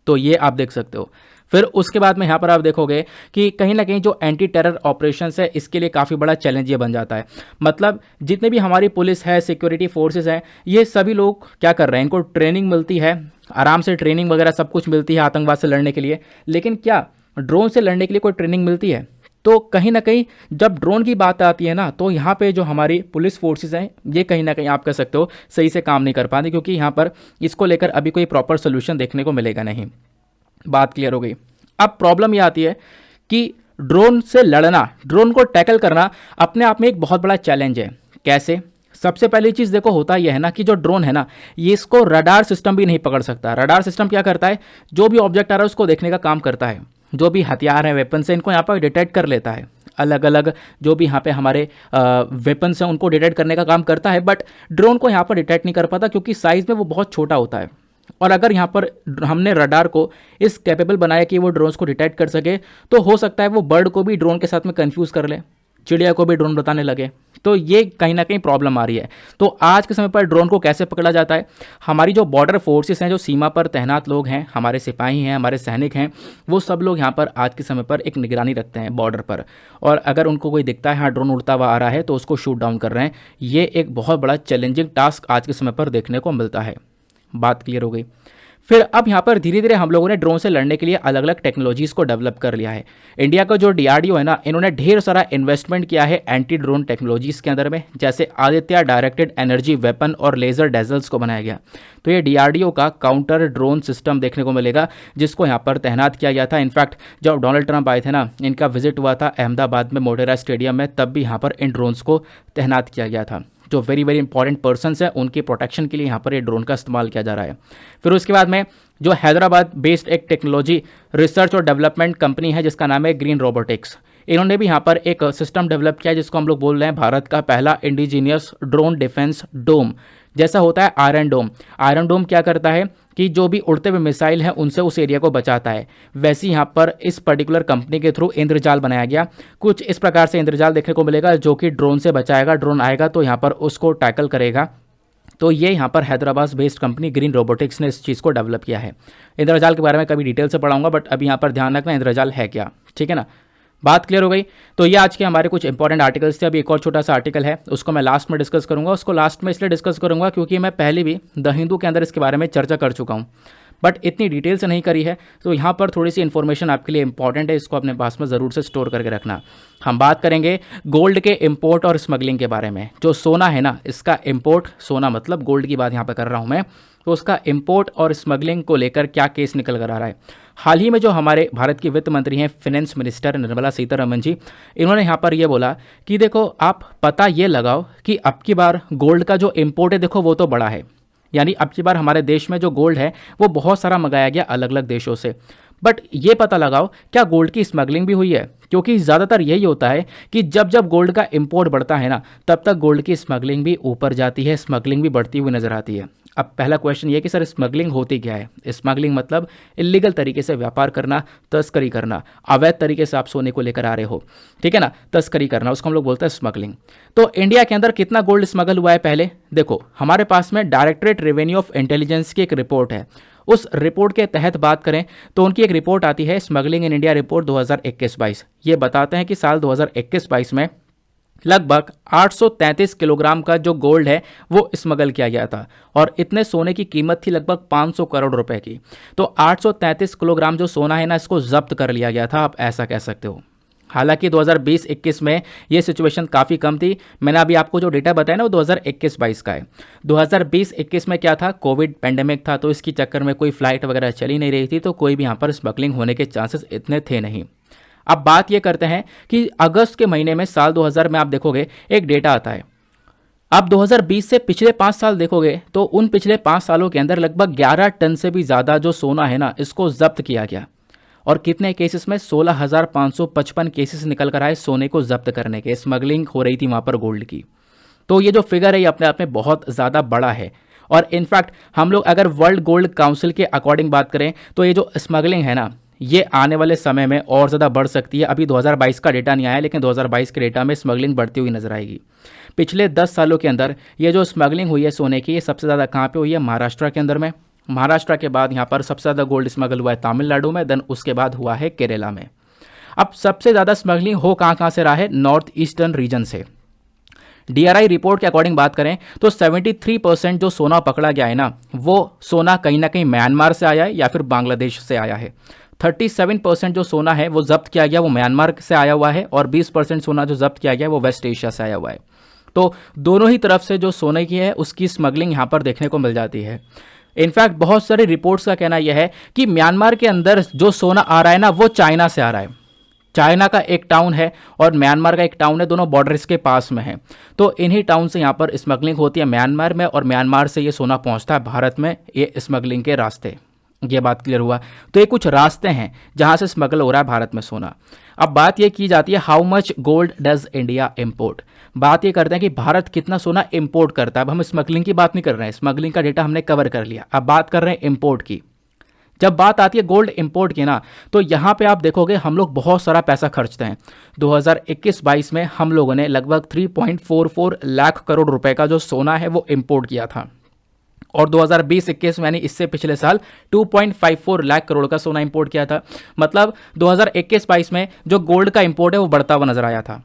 तो ये आप देख सकते हो फिर उसके बाद में यहाँ पर आप देखोगे कि कहीं ना कहीं जो एंटी टेरर ऑपरेशंस है इसके लिए काफ़ी बड़ा चैलेंज ये बन जाता है। मतलब जितने भी हमारी पुलिस है, सिक्योरिटी फोर्सेस हैं, ये सभी लोग क्या कर रहे हैं, इनको ट्रेनिंग मिलती है, आराम से ट्रेनिंग वगैरह सब कुछ मिलती है आतंकवाद से लड़ने के लिए, लेकिन क्या ड्रोन से लड़ने के लिए कोई ट्रेनिंग मिलती है? तो कहीं ना कहीं जब ड्रोन की बात आती है ना, तो यहाँ पे जो हमारी पुलिस फोर्सेस हैं ये कहीं ना कहीं आप कह सकते हो सही से काम नहीं कर पाती, क्योंकि यहाँ पर इसको लेकर अभी कोई प्रॉपर सोल्यूशन देखने को मिलेगा नहीं। बात क्लियर हो गई। अब प्रॉब्लम ये आती है कि ड्रोन से लड़ना, ड्रोन को टैकल करना अपने आप में एक बहुत बड़ा चैलेंज है। कैसे? सबसे पहली चीज़ देखो, होता यह है ना कि जो ड्रोन है ना, ये इसको रडार सिस्टम भी नहीं पकड़ सकता। रडार सिस्टम क्या करता है, जो भी ऑब्जेक्ट आ रहा है उसको देखने का काम करता है, जो भी हथियार है, वेपन्स है, इनको यहाँ पर डिटेक्ट कर लेता है। अलग अलग जो भी यहाँ पे हमारे वेपन्स हैं उनको डिटेक्ट करने का काम करता है, बट ड्रोन को यहाँ पर डिटेक्ट नहीं कर पाता, क्योंकि साइज़ में वो बहुत छोटा होता है। और अगर यहाँ पर हमने रडार को इस कैपेबल बनाया कि वो ड्रोन्स को डिटेक्ट कर सके, तो हो सकता है वो बर्ड को भी ड्रोन के साथ में कंफ्यूज कर ले, चिड़िया को भी ड्रोन बताने लगे। तो ये कहीं ना कहीं प्रॉब्लम आ रही है। तो आज के समय पर ड्रोन को कैसे पकड़ा जाता है? हमारी जो बॉर्डर फोर्सेस हैं, जो सीमा पर तैनात लोग हैं, हमारे सिपाही हैं, हमारे सैनिक हैं, वो सब लोग यहाँ पर आज के समय पर एक निगरानी रखते हैं बॉर्डर पर। और अगर उनको कोई दिखता है हाँ ड्रोन उड़ता हुआ आ रहा है, तो उसको शूट डाउन कर रहे हैं। ये एक बहुत बड़ा चैलेंजिंग टास्क आज के समय पर देखने को मिलता है। बात क्लियर हो गई। फिर अब यहाँ पर धीरे धीरे हम लोगों ने ड्रोन से लड़ने के लिए अलग अलग टेक्नोलॉजीज़ को डेवलप कर लिया है। इंडिया का जो डीआरडीओ है ना, इन्होंने ढेर सारा इन्वेस्टमेंट किया है एंटी ड्रोन टेक्नोलॉजीज़ के अंदर में, जैसे आदित्य डायरेक्टेड एनर्जी वेपन और लेज़र डेजल्स को बनाया गया। तो ये डीआरडीओ का काउंटर ड्रोन सिस्टम देखने को मिलेगा, जिसको यहाँ पर तैनात किया गया था। इनफैक्ट जब डोनाल्ड ट्रंप आए थे ना, इनका विजिट हुआ था अहमदाबाद में मोटेरा स्टेडियम में, तब भी यहाँ पर इन ड्रोन्स को तैनात किया गया था। जो वेरी वेरी इंपॉर्टेंट पर्सन्स हैं उनके प्रोटेक्शन के लिए यहाँ पर ये ड्रोन का इस्तेमाल किया जा रहा है। फिर उसके बाद में जो हैदराबाद बेस्ड एक टेक्नोलॉजी रिसर्च और डेवलपमेंट कंपनी है जिसका नाम है ग्रीन रोबोटिक्स, इन्होंने भी यहाँ पर एक सिस्टम डेवलप किया है जिसको हम लोग बोल रहे हैं भारत का पहला इंडिजीनियस ड्रोन डिफेंस डोम। जैसा होता है आयरन डोम। आयरन डोम क्या करता है कि जो भी उड़ते हुए मिसाइल हैं उनसे उस एरिया को बचाता है। वैसे ही यहाँ पर इस पर्टिकुलर कंपनी के थ्रू इंद्रजाल बनाया गया। कुछ इस प्रकार से इंद्रजाल देखने को मिलेगा जो कि ड्रोन से बचाएगा। ड्रोन आएगा तो यहाँ पर उसको टैकल करेगा। तो ये यहाँ पर Hyderabad based company green robotics ने इस चीज़ को डेवलप किया है। इंद्रजाल के बारे में कभी डिटेल से पढ़ाऊंगा, बट अभी यहाँ पर ध्यान रखना इंद्रजाल है क्या, ठीक है ना। बात क्लियर हो गई। तो ये आज के हमारे कुछ इंपॉर्टेंट आर्टिकल्स थे। अभी एक और छोटा सा आर्टिकल है, उसको मैं लास्ट में डिस्कस करूंगा। उसको लास्ट में इसलिए डिस्कस करूंगा क्योंकि मैं पहले भी द हिंदू के अंदर इसके बारे में चर्चा कर चुका हूँ, बट इतनी डिटेल से नहीं करी है। तो यहाँ पर थोड़ी सी इन्फॉर्मेशन आपके लिए इंपॉर्टेंट है, इसको अपने पास में ज़रूर से स्टोर करके रखना। हम बात करेंगे गोल्ड के इंपोर्ट और स्मगलिंग के बारे में। जो सोना है ना, इसका इंपोर्ट, सोना मतलब गोल्ड की बात यहाँ पर कर रहा हूँ मैं, तो उसका इंपोर्ट और स्मगलिंग को लेकर क्या केस निकल कर आ रहा है। हाल ही में जो हमारे भारत की वित्त मंत्री हैं, फाइनेंस मिनिस्टर निर्मला सीतारमण जी, इन्होंने यहाँ पर ये बोला कि देखो आप पता ये लगाओ कि अब की बार गोल्ड का जो इंपोर्ट है देखो वो तो बड़ा है, यानी अब की बार हमारे देश में जो गोल्ड है वो बहुत सारा मंगाया गया अलग अलग देशों से, बट ये पता लगाओ क्या गोल्ड की स्मगलिंग भी हुई है। क्योंकि ज़्यादातर यही होता है कि जब जब गोल्ड का इंपोर्ट बढ़ता है ना, तब तक गोल्ड की स्मगलिंग भी ऊपर जाती है, स्मगलिंग भी बढ़ती हुई नजर आती है। अब पहला क्वेश्चन ये कि सर स्मगलिंग होती क्या है। स्मगलिंग मतलब इलीगल तरीके से व्यापार करना, तस्करी करना, अवैध तरीके से आप सोने को लेकर आ रहे हो, ठीक है ना, तस्करी करना, उसको हम लोग बोलते हैं स्मगलिंग। तो इंडिया के अंदर कितना गोल्ड स्मगल हुआ है पहले देखो। हमारे पास में डायरेक्टरेट रेवेन्यू ऑफ इंटेलिजेंस की एक रिपोर्ट है। उस रिपोर्ट के तहत बात करें तो उनकी एक रिपोर्ट आती है स्मगलिंग इन इंडिया रिपोर्ट 2021-22। ये बताते हैं कि साल 2021-22 में लगभग 833 किलोग्राम का जो गोल्ड है वो स्मगल किया गया था, और इतने सोने की कीमत थी लगभग 500 करोड़ रुपए की। तो 833 किलोग्राम जो सोना है ना, इसको जब्त कर लिया गया था, आप ऐसा कह सकते हो। हालांकि 2020-21 में ये सिचुएशन काफ़ी कम थी। मैंने अभी आपको जो डेटा बताया ना वो 2021-22 का है। 2020-21 में क्या था, कोविड पेंडेमिक था, तो इसकी चक्कर में कोई फ्लाइट वगैरह चली नहीं रही थी, तो कोई भी यहाँ पर स्मगलिंग होने के चांसेस इतने थे नहीं। अब बात ये करते हैं कि अगस्त के महीने में साल 2000 में आप देखोगे एक डेटा आता है। अब 2020 से पिछले 5 साल देखोगे तो उन पिछले 5 सालों के अंदर लगभग 11 टन से भी ज़्यादा जो सोना है ना, इसको जब्त किया गया। और कितने केसेस में, 16,555 केसेस निकल कर आए सोने को जब्त करने के। स्मगलिंग हो रही थी वहाँ पर गोल्ड की। तो ये जो फिगर है ये अपने आप में बहुत ज़्यादा बड़ा है। और इनफैक्ट हम लोग अगर वर्ल्ड गोल्ड काउंसिल के अकॉर्डिंग बात करें तो ये जो स्मगलिंग है ना, ये आने वाले समय में और ज़्यादा बढ़ सकती है। अभी 2022 का डेटा नहीं आया, लेकिन 2022 के डेटा में स्मगलिंग बढ़ती हुई नजर आएगी। पिछले 10 सालों के अंदर ये जो स्मगलिंग हुई है सोने की, ये सबसे ज़्यादा कहाँ पे हुई है, महाराष्ट्र के अंदर में। महाराष्ट्र के बाद यहाँ पर सबसे ज़्यादा गोल्ड स्मगल हुआ है तमिलनाडु में, देन उसके बाद हुआ है केरला में। अब सबसे ज़्यादा स्मगलिंग हो कहाँ से रहा है? नॉर्थ ईस्टर्न रीजन से। DRI रिपोर्ट के अकॉर्डिंग बात करें तो 73% जो सोना पकड़ा गया है ना, वो सोना कहीं ना कहीं म्यांमार से आया है या फिर बांग्लादेश से आया है। 37% जो सोना है वो जब्त किया गया वो म्यांमार से आया हुआ है, और 20% सोना जो जब्त किया गया वो वेस्ट एशिया से आया हुआ है। तो दोनों ही तरफ से जो सोने की है उसकी स्मगलिंग यहाँ पर देखने को मिल जाती है। इनफैक्ट बहुत सारे रिपोर्ट्स का कहना यह है कि म्यांमार के अंदर जो सोना आ रहा है ना वो चाइना से आ रहा है। चाइना का एक टाउन है और म्यांमार का एक टाउन है, दोनों बॉर्डर्स के पास में है। तो इन्हीं टाउन से यहाँ पर स्मगलिंग होती है म्यांमार में, और म्यांमार से ये सोना पहुँचता है भारत में, ये स्मगलिंग के रास्ते। ये बात क्लियर हुआ। तो ये कुछ रास्ते हैं जहाँ से स्मगल हो रहा है भारत में सोना। अब बात ये की जाती है how much gold does India import. बात ये करते हैं कि भारत कितना सोना इंपोर्ट करता है। अब हम स्मगलिंग की बात नहीं कर रहे हैं, स्मगलिंग का डेटा हमने कवर कर लिया, अब बात कर रहे हैं इंपोर्ट की। जब बात आती है गोल्ड इंपोर्ट की ना, तो यहाँ पे आप देखोगे हम लोग बहुत सारा पैसा खर्चते हैं। 2021-22 में हम लोगों ने लगभग 3.44 लाख करोड़ रुपए का जो सोना है वो इंपोर्ट किया था, और 2020-21 में यानी इससे पिछले साल 2.54 लाख करोड़ का सोना इंपोर्ट किया था। मतलब 2021-22 में जो गोल्ड का इंपोर्ट है वो बढ़ता हुआ नजर आया था।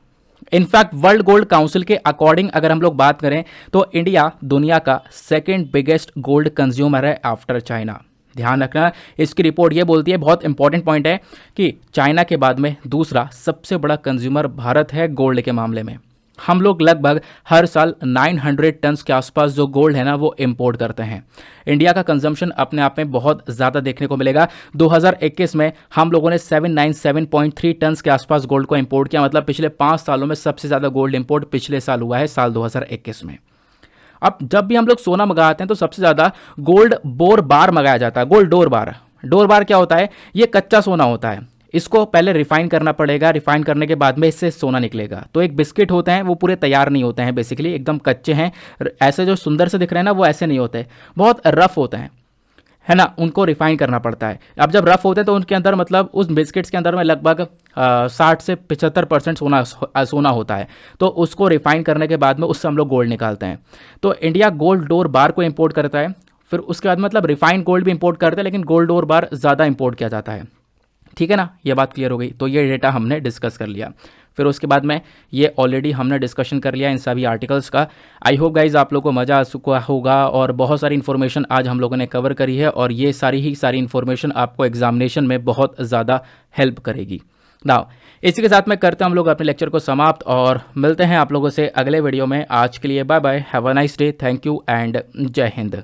इनफैक्ट वर्ल्ड गोल्ड काउंसिल के अकॉर्डिंग अगर हम लोग बात करें तो इंडिया दुनिया का सेकेंड बिगेस्ट गोल्ड कंज्यूमर है आफ्टर चाइना। ध्यान रखना, इसकी रिपोर्ट ये बोलती है, बहुत इंपॉर्टेंट पॉइंट है, कि चाइना के बाद में दूसरा सबसे बड़ा कंज्यूमर भारत है गोल्ड के मामले में। हम लोग लगभग हर साल 900 टन के आसपास जो गोल्ड है ना वो इंपोर्ट करते हैं। इंडिया का कंजम्पशन अपने आप में बहुत ज़्यादा देखने को मिलेगा। 2021 में हम लोगों ने 797.3 टन के आसपास गोल्ड को इंपोर्ट किया। मतलब पिछले 5 सालों में सबसे ज़्यादा गोल्ड इंपोर्ट पिछले साल हुआ है, साल 2021 में। अब जब भी हम लोग सोना मंगाते हैं तो सबसे ज़्यादा गोल्ड बोर बार मंगाया जाता है। गोल्ड डोर बार, डोर बार क्या होता है? ये कच्चा सोना होता है, इसको पहले रिफाइन करना पड़ेगा, रिफाइन करने के बाद में इससे सोना निकलेगा। तो एक बिस्किट होते हैं वो पूरे तैयार नहीं होते हैं, बेसिकली एकदम कच्चे हैं। ऐसे जो सुंदर से दिख रहे हैं ना वो ऐसे नहीं होते, बहुत रफ होते हैं, है ना, उनको रिफाइन करना पड़ता है। अब जब रफ होते हैं तो उनके अंदर मतलब उस बिस्किट्स के अंदर में लगभग 60 से 75% सोना होता है। तो उसको रिफाइन करने के बाद में उससे हम लोग गोल्ड निकालते हैं। तो इंडिया गोल्ड डोर बार को इंपोर्ट करता है, फिर उसके बाद मतलब रिफाइंड गोल्ड भी इंपोर्ट करते हैं, लेकिन गोल्ड डोर बार ज़्यादा इंपोर्ट किया जाता है। ठीक है ना, ये बात क्लियर हो गई। तो ये डेटा हमने डिस्कस कर लिया। फिर उसके बाद में ये ऑलरेडी हमने डिस्कशन कर लिया इन सभी आर्टिकल्स का। आई होप गाइज आप लोगों को मज़ा आ चुका होगा, और बहुत सारी इन्फॉर्मेशन आज हम लोगों ने कवर करी है, और ये सारी इन्फॉर्मेशन आपको एग्जामिनेशन में बहुत ज़्यादा हेल्प करेगी। नाउ इसी के साथ में करते हैं हम लोग अपने लेक्चर को समाप्त, और मिलते हैं आप लोगों से अगले वीडियो में। आज के लिए bye bye, have a nice day, thank you and जय हिंद।